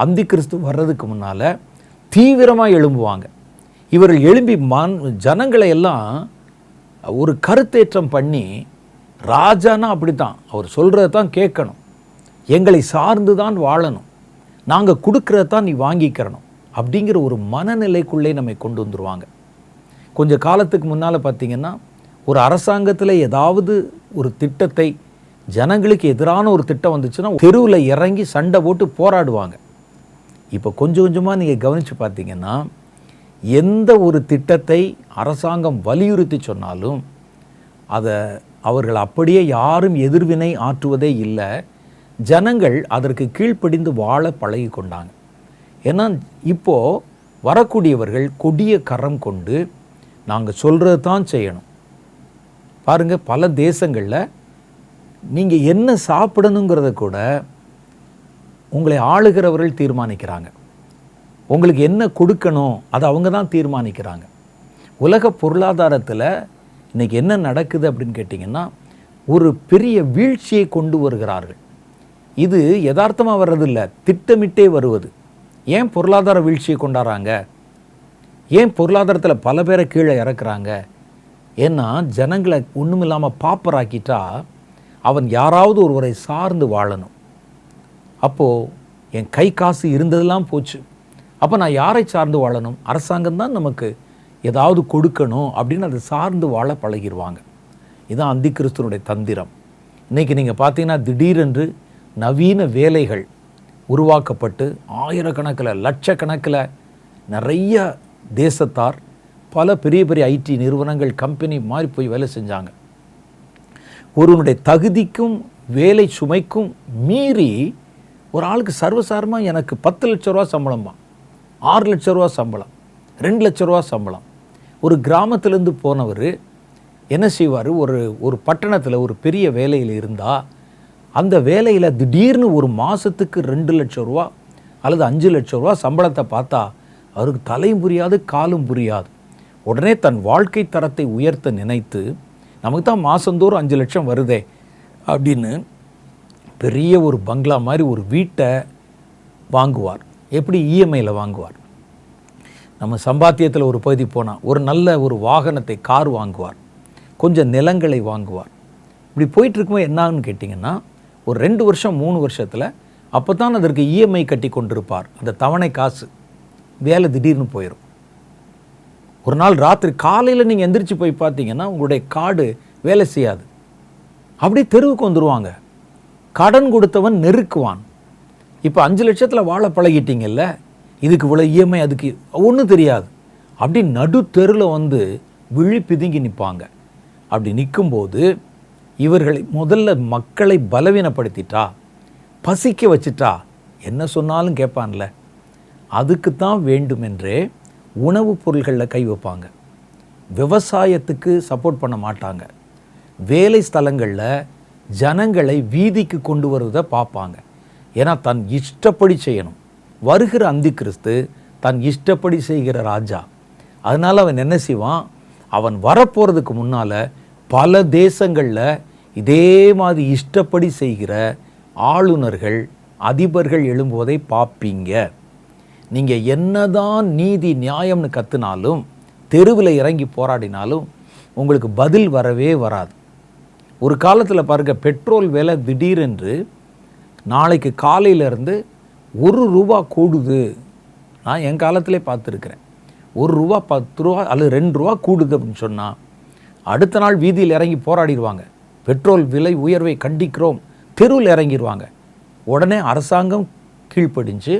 அந்தி கிறிஸ்து வர்றதுக்கு முன்னால் தீவிரமாக எழும்புவாங்க. இவர்கள் எழும்பி ஜனங்களை எல்லாம் ஒரு கருத்தேற்றம் பண்ணி, ராஜானா அப்படித்தான், அவர் சொல்கிறத தான் கேட்கணும், எங்களை சார்ந்து தான் வாழணும், நாங்கள் கொடுக்கறத தான் நீ வாங்கிக்கிறணும் அப்படிங்கிற ஒரு மனநிலைக்குள்ளே நம்மை கொண்டு வந்துடுவாங்க. கொஞ்சம் காலத்துக்கு முன்னால் பார்த்திங்கன்னா ஒரு அரசாங்கத்தில் ஏதாவது ஒரு திட்டத்தை, ஜனங்களுக்கு எதிரான ஒரு திட்டம் வந்துச்சுன்னா தெருவில் இறங்கி சண்டை போட்டு போராடுவாங்க. இப்போ கொஞ்சம் கொஞ்சமாக நீங்கள் கவனித்து பார்த்தீங்கன்னா எந்த ஒரு திட்டத்தை அரசாங்கம் வலியுறுத்தி சொன்னாலும் அதை அவர்கள் அப்படியே யாரும் எதிர்வினை ஆற்றுவதே இல்லை. ஜனங்கள் அதற்கு கீழ்ப்படிந்து வாழ பழகி கொண்டாங்க. ஏன்னா இப்போது வரக்கூடியவர்கள் கொடிய கரம் கொண்டு நாங்கள் சொல்கிறது தான் செய்யணும். பாருங்கள், பல தேசங்களில் நீங்கள் என்ன சாப்பிடணுங்கிறத கூட உங்களை ஆளுகிறவர்கள் தீர்மானிக்கிறாங்க. உங்களுக்கு என்ன கொடுக்கணும் அதை அவங்க தான் தீர்மானிக்கிறாங்க. உலக பொருளாதாரத்தில் இன்றைக்கி என்ன நடக்குது அப்படின்னு கேட்டிங்கன்னா ஒரு பெரிய வீழ்ச்சியை கொண்டு வருகிறார்கள். இது யதார்த்தமாக வர்றதில்லை, திட்டமிட்டே வருவது. ஏன் பொருளாதார வீழ்ச்சியை கொண்டாடுறாங்க? ஏன் பொருளாதாரத்தில் பல பேரை கீழே இறக்குறாங்க? ஏன்னா ஜனங்களை ஒன்றுமில்லாமல் பாப்பராக்கிட்டா அவன் யாராவது ஒருவரை சார்ந்து வாழணும். அப்போது என் கை காசு இருந்ததெல்லாம் போச்சு, அப்போ நான் யாரை சார்ந்து வாழணும்? அரசாங்கம் தான் நமக்கு ஏதாவது கொடுக்கணும் அப்படின்னு அதை சார்ந்து வாழ பழகிடுவாங்க. இதுதான் அந்தி கிறிஸ்துவனுடைய தந்திரம். இன்றைக்கி நீங்கள் பார்த்தீங்கன்னா திடீரென்று நவீன வேலைகள் உருவாக்கப்பட்டு ஆயிரக்கணக்கில் லட்சக்கணக்கில் நிறைய தேசத்தார் பல பெரிய பெரிய ஐடி நிறுவனங்கள் கம்பெனி மாதிரி போய் வேலை செஞ்சாங்க. ஒருவனுடைய தகுதிக்கும் வேலை சுமைக்கும் மீறி ஒரு ஆளுக்கு சர்வசாரமாக எனக்கு 10 லட்ச ரூபா சம்பளம்பா, 6 லட்ச ரூபா சம்பளம், 2 லட்ச ரூபா சம்பளம். ஒரு கிராமத்திலேருந்து போனவர் என்ன செய்வார், ஒரு பட்டணத்தில் ஒரு பெரிய வேலையில் இருந்தால் அந்த வேலையில் திடீர்னு ஒரு மாதத்துக்கு 2 லட்ச ரூபா அல்லது 5 லட்ச ரூபா சம்பளத்தை பார்த்தா அவருக்கு தலையும் புரியாது காலும் புரியாது. உடனே தன் வாழ்க்கை தரத்தை உயர்த்த நினைத்து, நமக்கு தான் மாதந்தோறும் 5 லட்சம் வருதே அப்படின்னு பெரிய ஒரு பங்களா மாதிரி ஒரு வீட்டை வாங்குவார். எப்படி? இஎம்ஐயில் வாங்குவார். நம்ம சம்பாத்தியத்தில் ஒரு பகுதி போனால் ஒரு நல்ல ஒரு வாகனத்தை, கார் வாங்குவார், கொஞ்சம் நிலங்களை வாங்குவார். இப்படி போயிட்டுருக்கும்போது என்னான்னு கேட்டிங்கன்னா, ஒரு 2 வருஷம் 3 வருஷத்தில் அப்போ தான் அதற்கு இஎம்ஐ கட்டி கொண்டிருப்பார். அந்த தவணை காசு வேலை திடீர்னு போயிடும். ஒரு நாள் ராத்திரி காலையில் நீங்கள் எந்திரிச்சு போய் பார்த்தீங்கன்னா உங்களுடைய கார்டு வேலை செய்யாது. அப்படியே தெருவுக்கு வந்துடுவாங்க. கடன் கொடுத்தவன் நெருக்குவான். இப்போ 5 லட்சத்தில் வாழ பழகிட்டீங்கல்ல, இதுக்கு இவ்வளோ இஎம்ஐ, அதுக்கு ஒன்றும் தெரியாது. அப்படி நடு தெருவில் வந்து விழி பிதுங்கி நிற்பாங்க. அப்படி நிற்கும்போது இவர்களை முதல்ல மக்களை பலவீனப்படுத்திட்டா, பசிக்க வச்சுட்டா, என்ன சொன்னாலும் கேட்பான்ல, அதுக்குத்தான் வேண்டுமென்றே உணவுப் பொருள்களில் கை வைப்பாங்க. விவசாயத்துக்கு சப்போர்ட் பண்ண மாட்டாங்க. வேலை ஸ்தலங்களில் ஜனங்களை வீதிக்கு கொண்டு வருவதை பார்ப்பாங்க. ஏன்னா தன் இஷ்டப்படி செய்யணும். வருகிற அந்தி கிறிஸ்து தன் இஷ்டப்படி செய்கிற ராஜா. அதனால் அவன் என்ன செய்வான், அவன் வரப்போகிறதுக்கு முன்னால் பல தேசங்களில் இதே மாதிரி இஷ்டப்படி செய்கிற ஆளுநர்கள், அதிபர்கள் எழும்புவதை பார்ப்பீங்க. நீங்கள் என்னதான் நீதி நியாயம்னு கற்றுனாலும், தெருவில் இறங்கி போராடினாலும் உங்களுக்கு பதில் வரவே வராது. ஒரு காலத்தில் பாருங்கள், பெட்ரோல் விலை திடீரென்று நாளைக்கு காலையிலேருந்து ₹1 கூடுது. நான் என் காலத்திலே பார்த்துருக்கிறேன். ₹1 ₹10 அல்லது ₹2 கூடுது அப்படின்னு சொன்னால் அடுத்த நாள் வீதியில் இறங்கி போராடிடுவாங்க. பெட்ரோல் விலை உயர்வை கண்டிக்கிறோம், தெருவில் இறங்கிடுவாங்க. உடனே அரசாங்கம் கீழ்ப்படிஞ்சு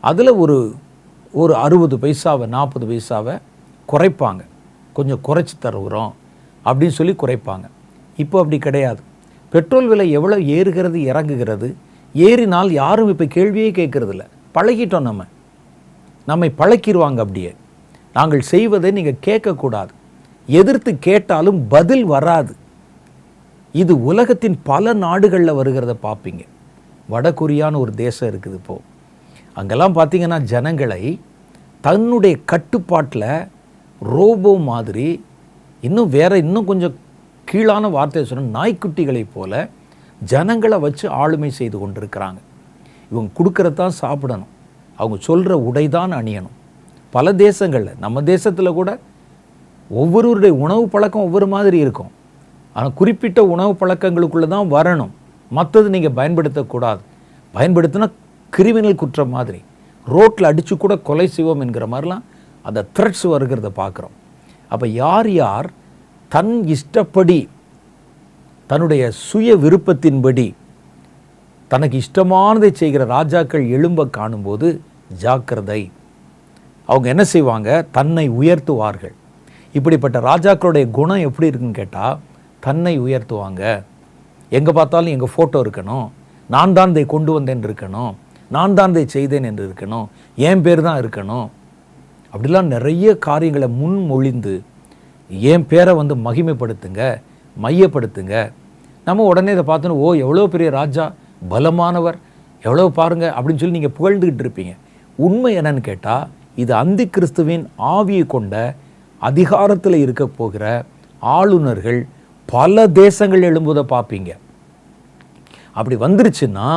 அதில் ஒரு 60 பைசாவை 40 பைசாவை குறைப்பாங்க. கொஞ்சம் குறைச்சி தருகிறோம் அப்படின்னு சொல்லி குறைப்பாங்க. இப்போ அப்படி கிடையாது. பெட்ரோல் விலை எவ்வளோ ஏறுகிறது இறங்குகிறது. ஏறினால் யாரும் இப்போ கேள்வியே கேட்கறதில்ல. பழகிட்டோம். நம்மை பழக்கிடுவாங்க. அப்படியே நாங்கள் செய்வதை நீங்கள் கேட்கக்கூடாது. எதிர்த்து கேட்டாலும் பதில் வராது. இது உலகத்தின் பல நாடுகளில் வருகிறத பார்ப்பீங்க. வடகொரியான்னு ஒரு தேசம் இருக்குது. இப்போது அங்கெல்லாம் பார்த்தீங்கன்னா ஜனங்களை தன்னுடைய கட்டுப்பாட்டில் ரோபோ மாதிரி, இன்னும் கொஞ்சம் கீழான வார்த்தையை சொன்ன நாய்க்குட்டிகளைப் போல ஜனங்களை வச்சு ஆளுமை செய்து கொண்டிருக்கிறாங்க. இவங்க கொடுக்கறதான் சாப்பிடணும், அவங்க சொல்கிற உடை தான் அணியணும். பல தேசங்களில், நம்ம தேசத்தில் கூட ஒவ்வொருவருடைய உணவு பழக்கம் ஒவ்வொரு மாதிரி இருக்கும். ஆனால் குறிப்பிட்ட உணவு பழக்கங்களுக்குள்ளே தான் வரணும். மற்றது நீங்கள் பயன்படுத்தக்கூடாது. பயன்படுத்தினா கிரிமினல் குற்றம் மாதிரி, ரோட்டில் அடித்து கூட கொலை செய்வோம் என்கிற மாதிரிலாம் அந்த த்ரெட்ஸ் வருகிறத பார்க்குறோம். அப்போ யார் யார் தன் இஷ்டப்படி, தன்னுடைய சுய விருப்பத்தின்படி தனக்கு இஷ்டமானதை செய்கிற ராஜாக்கள் எழும்ப காணும்போது ஜாக்கிரதை. அவங்க என்ன செய்வாங்க, தன்னை உயர்த்துவார்கள். இப்படிப்பட்ட ராஜாக்களுடைய குணம் எப்படி இருக்குன்னு கேட்டால், தன்னை உயர்த்துவாங்க. எங்கே பார்த்தாலும் எங்கள் ஃபோட்டோ இருக்கணும், நான் தான் இதை கொண்டு வந்தேன் இருக்கணும், நான் தான் இதை செய்தேன் என்று இருக்கணும், என் பேர் தான் இருக்கணும். அப்படிலாம் நிறைய காரியங்களை முன்மொழிந்து என் பேரை வந்து மகிமைப்படுத்துங்க, மையப்படுத்துங்க. நம்ம உடனே இதை பார்த்தோன்னா, ஓ எவ்வளோ பெரிய ராஜா, பலமானவர், எவ்வளோ பாருங்க அப்படின்னு சொல்லி நீங்கள் புகழ்ந்துக்கிட்டு இருப்பீங்க. உண்மை என்னன்னு கேட்டால், இது அந்தி கிறிஸ்துவின் ஆவியை கொண்ட அதிகாரத்தில் இருக்க போகிற ஆளுநர்கள் பல தேசங்கள் எழும்புவதை பார்ப்பீங்க. அப்படி வந்துருச்சுன்னா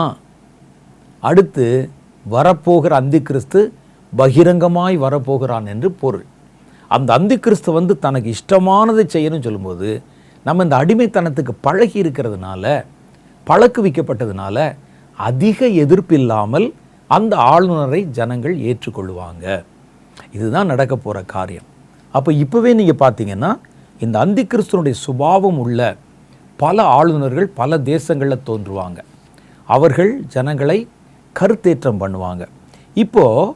அடுத்து வரப்போகிற அந்தி கிறிஸ்து பகிரங்கமாய் வரப்போகிறான் என்று பொருள். அந்த அந்தி கிறிஸ்து வந்து தனக்கு இஷ்டமானதை செய்யணும்னு சொல்லும்போது, நம்ம இந்த அடிமைத்தனத்துக்கு பழகி இருக்கிறதுனால, பழக்குவிக்கப்பட்டதுனால அதிக எதிர்ப்பு இல்லாமல் அந்த ஆளுநரை ஜனங்கள் ஏற்றுக்கொள்வாங்க. இதுதான் நடக்க போகிற காரியம். அப்போ இப்போவே நீங்கள் பார்த்தீங்கன்னா, இந்த அந்தி கிறிஸ்துனுடைய சுபாவம் உள்ள பல ஆளுநர்கள் பல தேசங்களில் தோன்றுவாங்க. அவர்கள் ஜனங்களை கருத்தேற்றம் பண்ணுவாங்க. இப்போது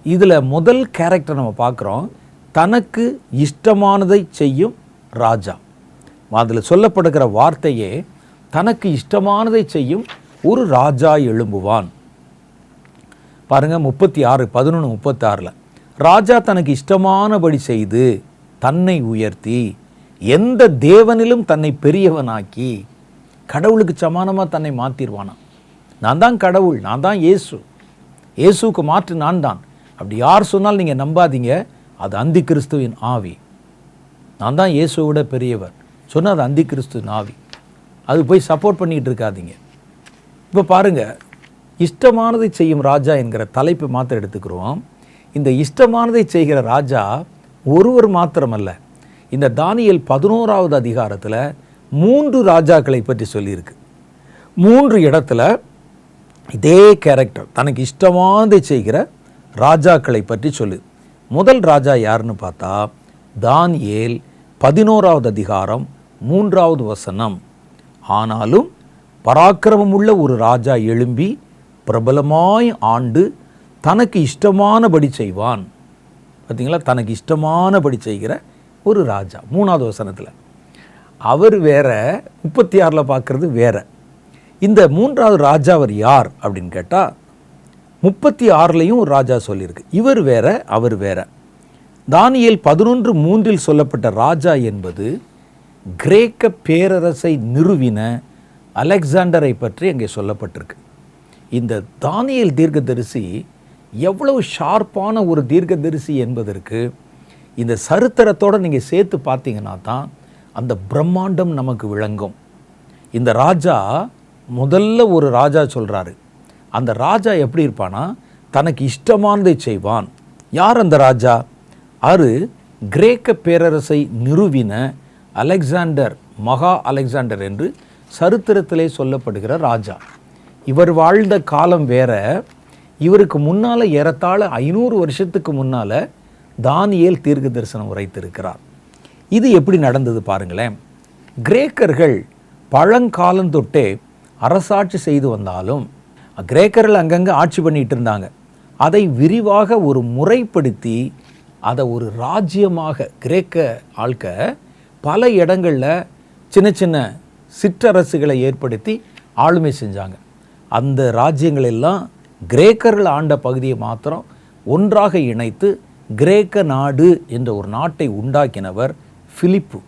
இதில் முதல் கேரக்டர் நம்ம பார்க்குறோம், தனக்கு இஷ்டமானதை செய்யும் ராஜா. அதில் சொல்லப்படுகிற வார்த்தையே தனக்கு இஷ்டமானதை செய்யும் ஒரு ராஜா எழும்புவான். பாருங்கள் 11:36 ராஜா தனக்கு இஷ்டமானபடி செய்து தன்னை உயர்த்தி எந்த தேவனிலும் தன்னை பெரியவனாக்கி கடவுளுக்கு சமானமாக தன்னை மாற்றிடுவானா. நான் தான் கடவுள், நான் தான் இயேசு, இயேசுக்கு மாற்று நான் தான். அப்படி யார் சொன்னாலும் நீங்கள் நம்பாதீங்க, அது அந்தி கிறிஸ்துவின் ஆவி. நான் தான் இயேசுவோட பெரியவர் சொன்னால் அது அந்தி கிறிஸ்துவின் ஆவி. அது போய் சப்போர்ட் பண்ணிகிட்டு இருக்காதீங்க. இப்போ பாருங்கள், இஷ்டமானதை செய்யும் ராஜா என்கிற தலைப்பு மாத்திரம் எடுத்துக்கிறோம். இந்த இஷ்டமானதை செய்கிற ராஜா ஒருவர் மாத்திரமல்ல. இந்த தானியேல் 11வது அதிகாரத்தில் 3 ராஜாக்களை பற்றி சொல்லியிருக்கு. 3 இடத்துல இதே கேரக்டர், தனக்கு இஷ்டமானதை செய்கிற ராஜாக்களை பற்றி சொல்லு. முதல் ராஜா யாருன்னு பார்த்தா தானியேல் 11வது அதிகாரம் 3வது வசனம். ஆனாலும் பராக்கிரமமுள்ள ஒரு ராஜா எழும்பி பிரபலமாய் ஆண்டு தனக்கு இஷ்டமானபடி செய்வான். பார்த்தீங்களா, தனக்கு இஷ்டமானபடி செய்கிற ஒரு ராஜா. 3வது வசனத்தில் அவர் வேற, 36 பார்க்குறது வேற. இந்த 3வது ராஜா அவர் யார் அப்படின்னு கேட்டால் 36லையும் ஒரு ராஜா சொல்லியிருக்கு. இவர் வேற, அவர் வேற. தானியேல் 11:3 சொல்லப்பட்ட ராஜா என்பது கிரேக்க பேரரசை நிறுவின அலெக்சாண்டரை பற்றி அங்கே சொல்லப்பட்டிருக்கு. இந்த தானியேல் தீர்க்கதரிசி எவ்வளவு ஷார்ப்பான ஒரு தீர்க்கதரிசி என்பதற்கு இந்த சரித்திரத்தோடு நீங்கள் சேர்த்து பார்த்தீங்கன்னா தான் அந்த பிரம்மாண்டம் நமக்கு விளங்கும். இந்த ராஜா முதல்ல ஒரு ராஜா சொல்கிறாரு. அந்த ராஜா எப்படி இருப்பானா, தனக்கு இஷ்டமானதை செய்வான். யார் அந்த ராஜா? அது கிரேக்க பேரரசை நிறுவின அலெக்சாண்டர், மகா அலெக்சாண்டர் என்று சரித்திரத்திலே சொல்லப்படுகிற ராஜா. இவர் வாழ்ந்த காலம் வேற. இவருக்கு முன்னால் ஏறத்தாழ 500 வருஷத்துக்கு முன்னால் தானியேல் தீர்க்க தரிசனம் உரைத்திருக்கிறார். இது எப்படி நடந்தது பாருங்களேன். கிரேக்கர்கள் பழங்காலந்தொட்டே அரசாட்சி செய்து வந்தாலும் கிரேக்கர்கள் அங்கங்கே ஆட்சி பண்ணிகிட்டு இருந்தாங்க. அதை விரிவாக ஒரு முறைப்படுத்தி அதை ஒரு ராஜ்யமாக கிரேக்க ஆட்க பல இடங்களில் சின்ன சின்ன சிற்றரசுகளை ஏற்படுத்தி ஆளுமை செஞ்சாங்க. அந்த ராஜ்யங்களெல்லாம் கிரேக்கர்கள் ஆண்ட பகுதியை மாத்திரம் ஒன்றாக இணைத்து கிரேக்க நாடு என்ற ஒரு நாட்டை உண்டாக்கினவர் பிலிப்பு.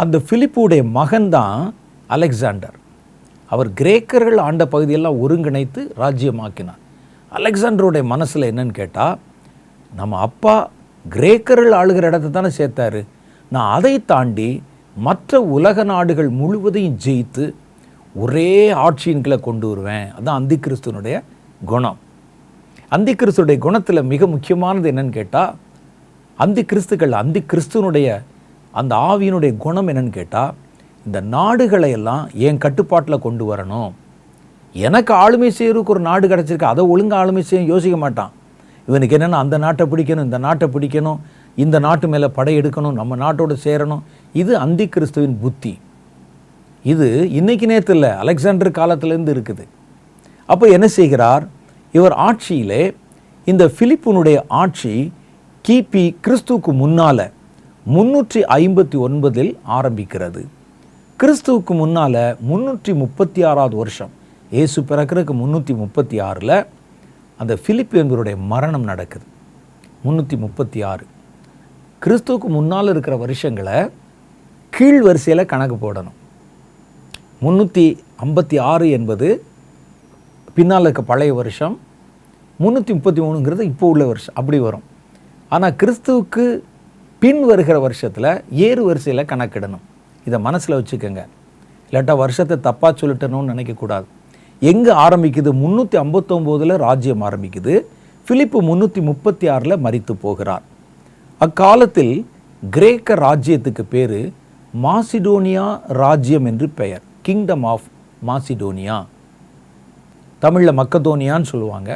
அந்த பிலிப்புடைய மகன்தான் அலெக்சாண்டர். அவர் கிரேக்கர்கள் ஆண்ட பகுதியெல்லாம் ஒருங்கிணைத்து ராஜ்யமாக்கினார். அலெக்சாண்டருடைய மனசில் என்னன்னு கேட்டால், நம்ம அப்பா கிரேக்கர்கள் ஆளுகிற இடத்தை தானே சேர்த்தாரு, நான் அதை தாண்டி மற்ற உலக நாடுகள் முழுவதையும் ஜெயித்து ஒரே ஆட்சியின் கீழே கொண்டு வருவேன். அதுதான் அந்தி கிறிஸ்துவனுடைய குணம். அந்தி கிறிஸ்துடைய குணத்தில் மிக முக்கியமானது என்னன்னு கேட்டால், அந்தி கிறிஸ்துவனுடைய அந்த ஆவியினுடைய குணம் என்னன்னு கேட்டால், இந்த நாடுகளை எல்லாம் என் கட்டுப்பாட்டில் கொண்டு வரணும். எனக்கு ஆளுமை செய்யறதுக்கு ஒரு நாடு கிடச்சிருக்கு, அதை ஒழுங்காக ஆளுமை செய்ய யோசிக்க மாட்டான். இவனுக்கு என்னென்னா அந்த நாட்டை பிடிக்கணும், இந்த நாட்டை பிடிக்கணும், இந்த நாட்டு மேலே படையெடுக்கணும், நம்ம நாட்டோடு சேரணும். இது அந்தி கிறிஸ்துவின் புத்தி. இது இன்னைக்கு நேற்று இல்லை, அலெக்சாண்டர் காலத்திலேருந்து இருக்குது. அப்போ என்ன செய்கிறார் இவர் ஆட்சியிலே? இந்த பிலிப்புனுடைய ஆட்சி கிபி கிறிஸ்துவுக்கு முன்னால் 359 ஆரம்பிக்கிறது. கிறிஸ்துவுக்கு முன்னால் 336வது வருஷம், இயேசு பிறக்கிறதுக்கு 336 அந்த பிலிப்பு என்பவருடைய மரணம் நடக்குது. 336 கிறிஸ்துவுக்கு முன்னால் இருக்கிற வருஷங்களை கீழ் வரிசையில் கணக்கு போடணும். 356 என்பது பின்னால் இருக்க பழைய வருஷம், 333ங்கிறது இப்போ உள்ள வருஷம், அப்படி வரும். ஆனால் கிறிஸ்துவுக்கு பின் வருகிற வருஷத்தில் ஏறு வரிசையில் கணக்கிடணும். இதை மனசில் வச்சுக்கோங்க, இல்லாட்டா வருஷத்தை தப்பாக சொல்லிட்டணும்னு நினைக்கக்கூடாது. எங்கே ஆரம்பிக்குது? 359 ராஜ்யம் ஆரம்பிக்குது. பிலிப்பு 336 மரித்து போகிறார். அக்காலத்தில் கிரேக்க ராஜ்யத்துக்கு பேர் மாசிடோனியா ராஜ்யம் என்று பெயர். கிங்டம் ஆஃப் மாசிடோனியா, தமிழில் மக்கதோனியான்னு சொல்லுவாங்க,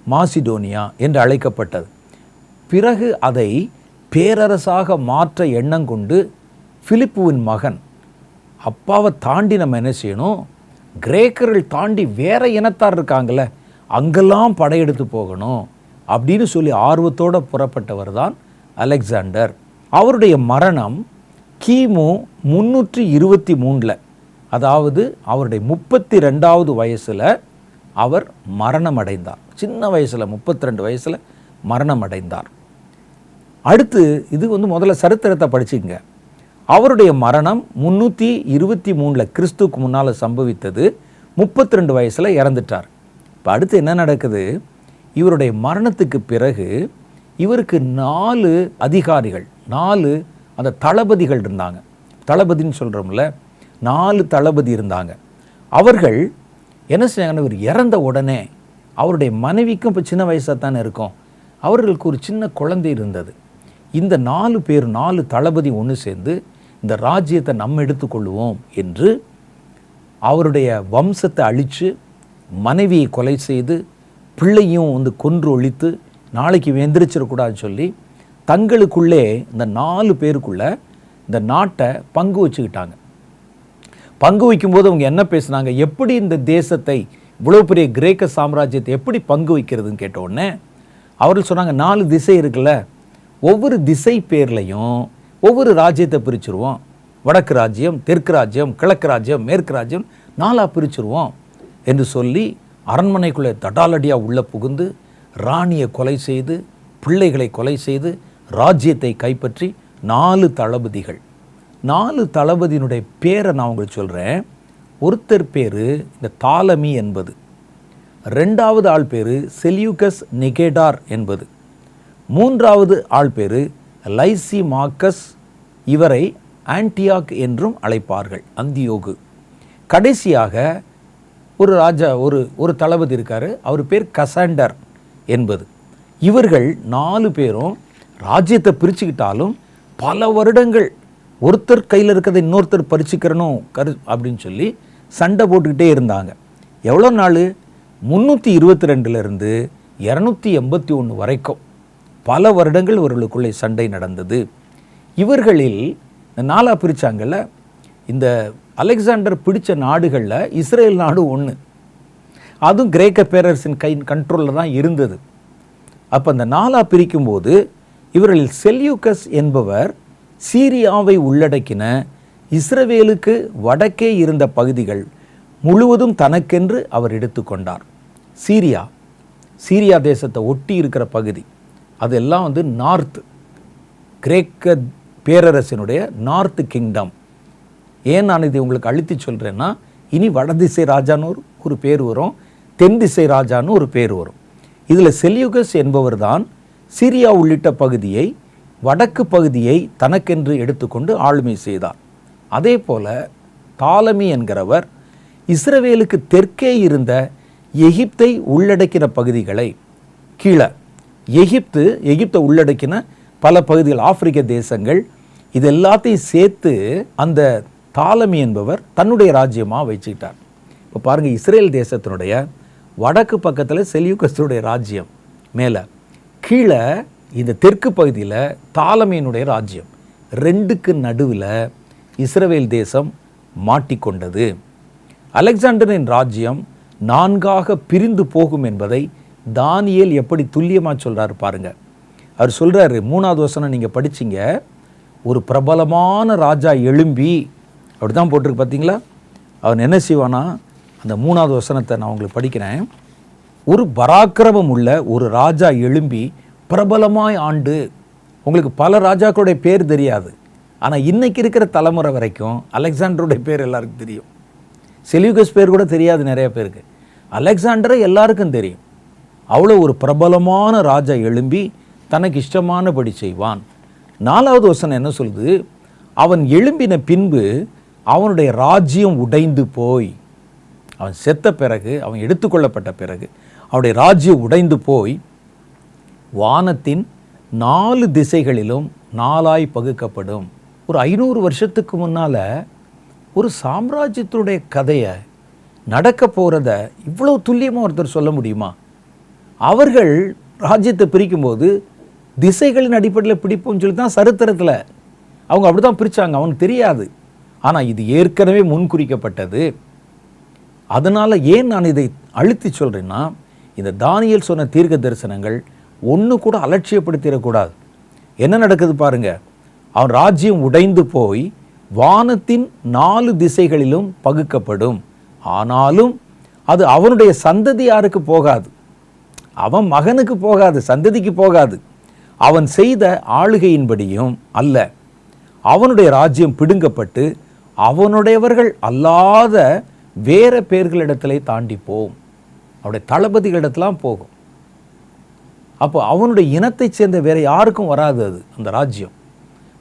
மாசிடோனியா என்று அழைக்கப்பட்டது. பிறகு அதை பேரரசாக மாற்ற எண்ணம் கொண்டு பிலிப்புவின் மகன், அப்பாவை தாண்டி நம்ம என்ன செய்யணும், கிரேக்கர்கள் தாண்டி வேற இனத்தார் இருக்காங்கல்ல, அங்கெல்லாம் படையெடுத்து போகணும் அப்படின்னு சொல்லி ஆர்வத்தோடு புறப்பட்டவர் தான் அலெக்சாண்டர். அவருடைய மரணம் கிமு 323, அதாவது அவருடைய 32வது வயசில் அவர் மரணம் அடைந்தார். சின்ன வயசில் 32 வயசில் மரணம் அடைந்தார். அடுத்து இது முதல்ல சரித்திரத்தை படிச்சுங்க. அவருடைய மரணம் 323 கிறிஸ்துக்கு முன்னால் சம்பவித்தது. 32 வயசில் இறந்துட்டார். இப்போ அடுத்து என்ன நடக்குது? இவருடைய மரணத்துக்கு பிறகு இவருக்கு 4 அதிகாரிகள், 4 அந்த தளபதிகள் இருந்தாங்க. தளபதின்னு சொல்கிறோம்ல, 4 தளபதி இருந்தாங்க. அவர்கள் என்ன செய்யாங்கன்னா, இவர் இறந்த உடனே அவருடைய மனைவிக்கும் இப்போ சின்ன வயசாக தானே இருக்கும், அவர்களுக்கு ஒரு சின்ன குழந்தை இருந்தது. இந்த 4 பேர், 4 தளபதி ஒன்று சேர்ந்து இந்த ராஜ்யத்தை நம்ம எடுத்துக்கொள்வோம் என்று அவருடைய வம்சத்தை அழித்து மனைவியை கொலை செய்து பிள்ளையும் கொன்று ஒழித்து நாளைக்கு எந்திரிச்சிடக்கூடாதுன்னு சொல்லி தங்களுக்குள்ளே இந்த 4 பேருக்குள்ள இந்த நாட்டை பங்கு வச்சுக்கிட்டாங்க. பங்கு வைக்கும்போது அவங்க என்ன பேசுனாங்க, எப்படி இந்த தேசத்தை, இவ்வளோ பெரிய கிரேக்க சாம்ராஜ்யத்தை எப்படி பங்கு வைக்கிறதுன்னு கேட்ட உடனே அவர்கள் சொன்னாங்க, 4 திசை இருக்குல்ல, ஒவ்வொரு திசை பேர்லையும் ஒவ்வொரு ராஜ்யத்தை பிரிச்சுருவோம். வடக்கு ராஜ்யம், தெற்கு ராஜ்யம், கிழக்கு ராஜ்யம், மேற்கு ராஜ்யம் 4ஆக பிரிச்சுருவோம் என்று சொல்லி அரண்மனைக்குள்ளே தடாலடியாக உள்ள புகுந்து ராணியை கொலை செய்து பிள்ளைகளை கொலை செய்து ராஜ்யத்தை கைப்பற்றி 4 தளபதிகள். 4 தளபதியினுடைய பேரை நான் உங்களுக்கு சொல்கிறேன். ஒருத்தர் பேர் இந்த தாலமி என்பது, 2வது ஆள் பேர் செல்யூகஸ் நிகேடார் என்பது, 3வது ஆள் பேர் லைசி மார்க்கஸ், இவரை ஆன்டியாக் என்றும் அழைப்பார்கள், அந்தியோகு. கடைசியாக ஒரு ராஜா, ஒரு தளபதி இருக்கார், அவர் பேர் கசாண்டர் என்பது. இவர்கள் 4 பேரும் ராஜ்யத்தை பிரிச்சுக்கிட்டாலும் பல வருடங்கள் ஒருத்தர் கையில் இருக்கிறத இன்னொருத்தர் பறிச்சுக்கிறணும் அப்படின்னு சொல்லி சண்டை போட்டுக்கிட்டே இருந்தாங்க. எவ்வளோ நாள்? 322 281 வரைக்கும் பல வருடங்கள் இவர்களுக்குள்ளே சண்டை நடந்தது. இவர்களில் 4ஆக பிரித்தாங்கல்ல, இந்த அலெக்சாண்டர் பிடித்த நாடுகளில் இஸ்ரேல் நாடு ஒன்று, அதுவும் கிரேக்க பேரரசின் கண்ட்ரோலில் தான் இருந்தது. அப்போ அந்த 4ஆக பிரிக்கும்போது இவர்களில் செல்யூக்கஸ் என்பவர் சீரியாவை உள்ளடக்கின இஸ்ரவேலுக்கு வடக்கே இருந்த பகுதிகள் முழுவதும் தனக்கென்று அவர் எடுத்துக்கொண்டார். சீரியா தேசத்தை ஒட்டி இருக்கிற பகுதி அதெல்லாம் நார்த், கிரேக்க பேரரசினுடைய நார்த் கிங்டம். ஏன் நான் இதை உங்களுக்கு அழுத்தி சொல்கிறேன்னா, இனி வடதிசை ராஜான்னு ஒரு பேர் வரும், தென் திசை ராஜான்னு ஒரு பேர் வரும். இதில் செல்யூகஸ் என்பவர் தான் சீரியா உள்ளிட்ட பகுதியை, வடக்கு பகுதியை தனக்கென்று எடுத்துக்கொண்டு ஆளுமை செய்தார். அதே போல் தாலமி என்கிறவர் இஸ்ரவேலுக்கு தெற்கே இருந்த எகிப்தை உள்ளடக்கின பகுதிகளை, கீழே எகிப்தை உள்ளடக்கின பல பகுதிகள், ஆப்பிரிக்க தேசங்கள், இது எல்லாத்தையும் சேர்த்து அந்த தாலமி என்பவர் தன்னுடைய ராஜ்யமாக வச்சுக்கிட்டார். இப்போ பாருங்கள், இஸ்ரேல் தேசத்தினுடைய வடக்கு பக்கத்தில் செல்யூகஸுடைய ராஜ்யம் மேலே, கீழே இந்த தெற்கு பகுதியில் தாலமியினுடைய ராஜ்யம், 2க்கு நடுவில் இஸ்ரவேல் தேசம் மாட்டிக்கொண்டது. அலெக்சாண்டரின் ராஜ்யம் 4ஆக பிரிந்து போகும் என்பதை தானியேல் எப்படி துல்லியமாக சொல்கிறார் பாருங்கள். அவர் சொல்கிறாரு, 3வது வசனம் நீங்கள் படிச்சிங்க, ஒரு பிரபலமான ராஜா எழும்பி, அப்படி தான் போட்டிருக்கு பார்த்தீங்களா. அவன் என்ன செய்வானா, அந்த 3வது வசனத்தை நான் உங்களுக்கு படிக்கிறேன். ஒரு பராக்கிரமம் உள்ள ஒரு ராஜா எழும்பி பிரபலமாய் ஆண்டு. உங்களுக்கு பல ராஜாக்களுடைய பேர் தெரியாது, ஆனால் இன்னைக்கு இருக்கிற தலைமுறை வரைக்கும் அலெக்சாண்டருடைய பேர் எல்லாருக்கும் தெரியும். செல்யூகஸ் பேர் கூட தெரியாது நிறைய பேருக்கு, அலெக்சாண்டரை எல்லாருக்கும் தெரியும். அவ்வளோ ஒரு பிரபலமான ராஜா எழும்பி தனக்கு இஷ்டமானபடி செய்வான். 4வது வசனம் என்ன சொல்லுது, அவன் எழும்பின பின்பு அவனுடைய ராஜ்யம் உடைந்து போய், அவன் செத்த பிறகு, அவன் எடுத்துக்கொள்ளப்பட்ட பிறகு அவனுடைய ராஜ்யம் உடைந்து போய் வானத்தின் 4 திசைகளிலும் 4ஆய் பகுக்கப்படும். ஒரு 500 வருஷத்துக்கு முன்னால் ஒரு சாம்ராஜ்யத்தினுடைய கதையை, நடக்க போகிறத இவ்வளோ துல்லியமாக ஒருத்தர் சொல்ல முடியுமா? அவர்கள் ராஜ்யத்தை பிரிக்கும்போது திசைகளின் அடிப்படையில் பிடிப்போம்னு சொல்லி தான் சரித்திரத்தில் அவங்க அப்படி தான் பிரித்தாங்க, அவனுக்கு தெரியாது. ஆனால் இது ஏற்கனவே முன்குறிக்கப்பட்டது. அதனால் ஏன் நான் இதை அழுத்தி சொல்கிறேன்னா, இந்த தானியேல் சொன்ன தீர்க்க தரிசனங்கள் ஒன்று கூட அலட்சியப்படுத்திடக்கூடாது. என்ன நடக்குது பாருங்க, அவன் ராஜ்யம் உடைந்து போய் வானத்தின் 4 திசைகளிலும் பகுக்கப்படும். ஆனாலும் அது அவனுடைய சந்ததியாருக்கு போகாது, அவன் மகனுக்கு போகாது, சந்ததிக்கு போகாது. அவன் செய்த ஆளுகையின்படியும் அல்ல, அவனுடைய ராஜ்யம் பிடுங்கப்பட்டு அவனுடையவர்கள் அல்லாத வேற பேர்களிடத்திலே தாண்டி போகும், அவனுடைய தளபதிகளிடத்திலாம் போகும். அப்போ அவனுடைய இனத்தைச் சேர்ந்த வேற யாருக்கும் வராது, அது அந்த ராஜ்யம்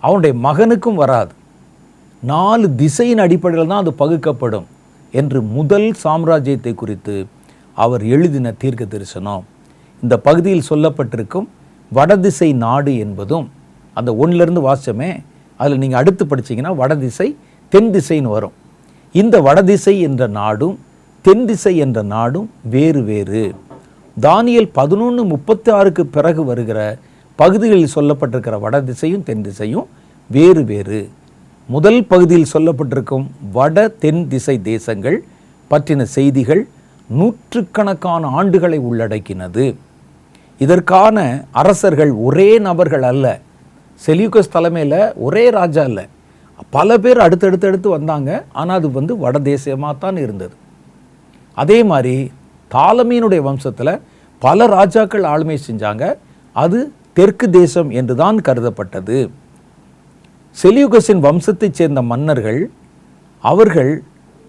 அவனுடைய மகனுக்கும் வராது. 4 திசையின் அடிப்படையில் தான் அது பகுக்கப்படும் என்று முதல் சாம்ராஜ்யத்தை குறித்து அவர் எழுதின தீர்க்க தரிசனம். இந்த பகுதியில் சொல்லப்பட்டிருக்கும் வடதிசை நாடு என்பதும் அந்த 1லிருந்து வாசமே, அதில் நீங்கள் அடுத்து படிச்சீங்கன்னா வடதிசை தென் திசைன்னு வரும். இந்த வடதிசை என்ற நாடும் தென் திசை என்ற நாடும் வேறு வேறு. தானியேல் 11:36 பிறகு வருகிற பகுதிகளில் சொல்லப்பட்டிருக்கிற வடதிசையும் தென் திசையும் வேறு வேறு. முதல் பகுதியில் சொல்லப்பட்டிருக்கும் வட தென் திசை தேசங்கள் பற்றின செய்திகள் நூற்றுக்கணக்கான ஆண்டுகளை உள்ளடக்கினது. இதற்கான அரசர்கள் ஒரே நபர்கள் அல்ல, செல்யூக்கஸ் தலைமையில் ஒரே ராஜா இல்லை, பல பேர் அடுத்தடுத்து வந்தாங்க. ஆனால் அது வடதேசமாக தான் இருந்தது. அதே மாதிரி தாலமீனுடைய வம்சத்தில் பல ராஜாக்கள் ஆளுமை செஞ்சாங்க, அது தெற்கு தேசம் என்று தான் கருதப்பட்டது. செல்யூக்கஸின் வம்சத்தைச் சேர்ந்த மன்னர்கள் அவர்கள்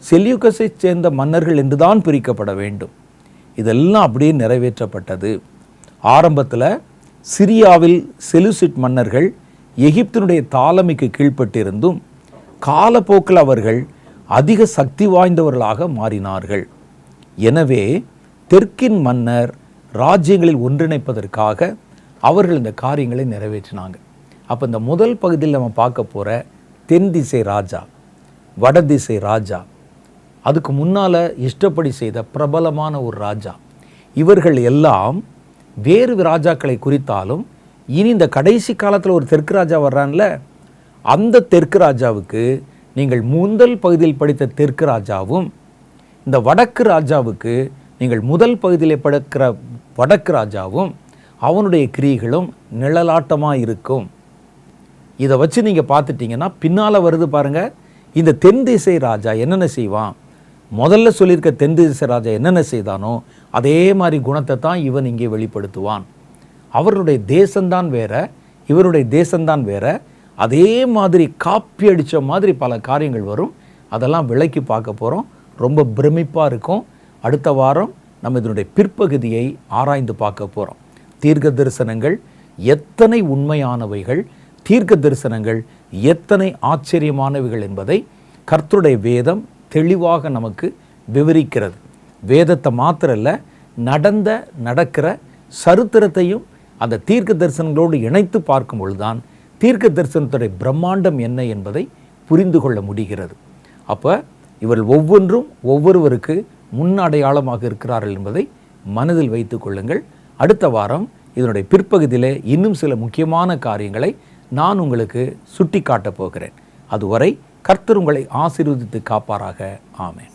செல்யூக்கஸைச் சேர்ந்த மன்னர்கள் என்று தான் பிரிக்கப்பட வேண்டும். இதெல்லாம் அப்படியே நிறைவேற்றப்பட்டது. ஆரம்பத்தில் சிரியாவில் செலுசிட் மன்னர்கள் எகிப்தினுடைய தாலமைக்கு கீழ்ப்பட்டிருந்தும் காலப்போக்கில் அவர்கள் அதிக சக்தி வாய்ந்தவர்களாக மாறினார்கள். எனவே தெற்கின் மன்னர் ராஜ்யங்களில் ஒன்றிணைப்பதற்காக அவர்கள் இந்த காரியங்களை நிறைவேற்றினாங்க. அப்போ இந்த முதல் பகுதியில் நம்ம பார்க்க போகிற தென் திசை ராஜா, வடதிசை ராஜா, அதுக்கு முன்னால் இஷ்டப்படி செய்த பிரபலமான ஒரு ராஜா, இவர்கள் எல்லாம் வேறு ராஜாக்களை குறித்தாலும் இனி இந்த கடைசி காலத்தில் ஒரு தெற்கு ராஜா வர்றான்ல, அந்த தெற்கு ராஜாவுக்கு நீங்கள் முதல் பகுதியில் படித்த தெற்கு ராஜாவும், இந்த வடக்கு ராஜாவுக்கு நீங்கள் முதல் பகுதியில் படிக்கிற வடக்கு ராஜாவும் அவனுடைய கிரியைகளும் நிழலாட்டமாக இருக்கும். இதை வச்சு நீங்கள் பார்த்துட்டிங்கன்னா பின்னால் வருது பாருங்கள், இந்த தென் திசை ராஜா என்னென்ன செய்வான், முதல்ல சொல்லியிருக்க தென் திசை ராஜா என்னென்ன செய்தானோ அதே மாதிரி குணத்தை தான் இவன் இங்கே வெளிப்படுத்துவான். அவருடைய தேசம்தான் வேற, இவருடைய தேசம்தான் வேற, அதே மாதிரி காப்பி அடித்த மாதிரி பல காரியங்கள் வரும். அதெல்லாம் விளக்கி பார்க்க போகிறோம், ரொம்ப பிரமிப்பாக இருக்கும். அடுத்த வாரம் நம்ம இதனுடைய பிற்பகுதியை ஆராய்ந்து பார்க்க போகிறோம். தீர்க்க தரிசனங்கள் எத்தனை உண்மையானவைகள், தீர்க்க தரிசனங்கள் எத்தனை ஆச்சரியமானவைகள் என்பதை கர்த்தருடைய வேதம் தெளிவாக நமக்கு விவரிக்கிறது. வேதத்தை மாத்திரல்ல, நடக்கிற சரித்திரத்தையும் அந்த தீர்க்க தரிசனங்களோடு இணைத்து பார்க்கும் பொழுதுதான் தீர்க்க தரிசனத்துடைய பிரம்மாண்டம் என்ன என்பதை புரிந்து கொள்ள முடிகிறது. அப்போ இவர்கள் ஒவ்வொன்றும் ஒவ்வொருவருக்கு முன்னடையாளமாக இருக்கிறார்கள் என்பதை மனதில் வைத்து கொள்ளுங்கள். அடுத்த வாரம் இதனுடைய பிற்பகுதியிலே இன்னும் சில முக்கியமான காரியங்களை நான் உங்களுக்கு சுட்டி காட்டப் போகிறேன். அதுவரை கர்த்தர் உங்களை ஆசீர்வதித்து காப்பாராக. ஆமென்.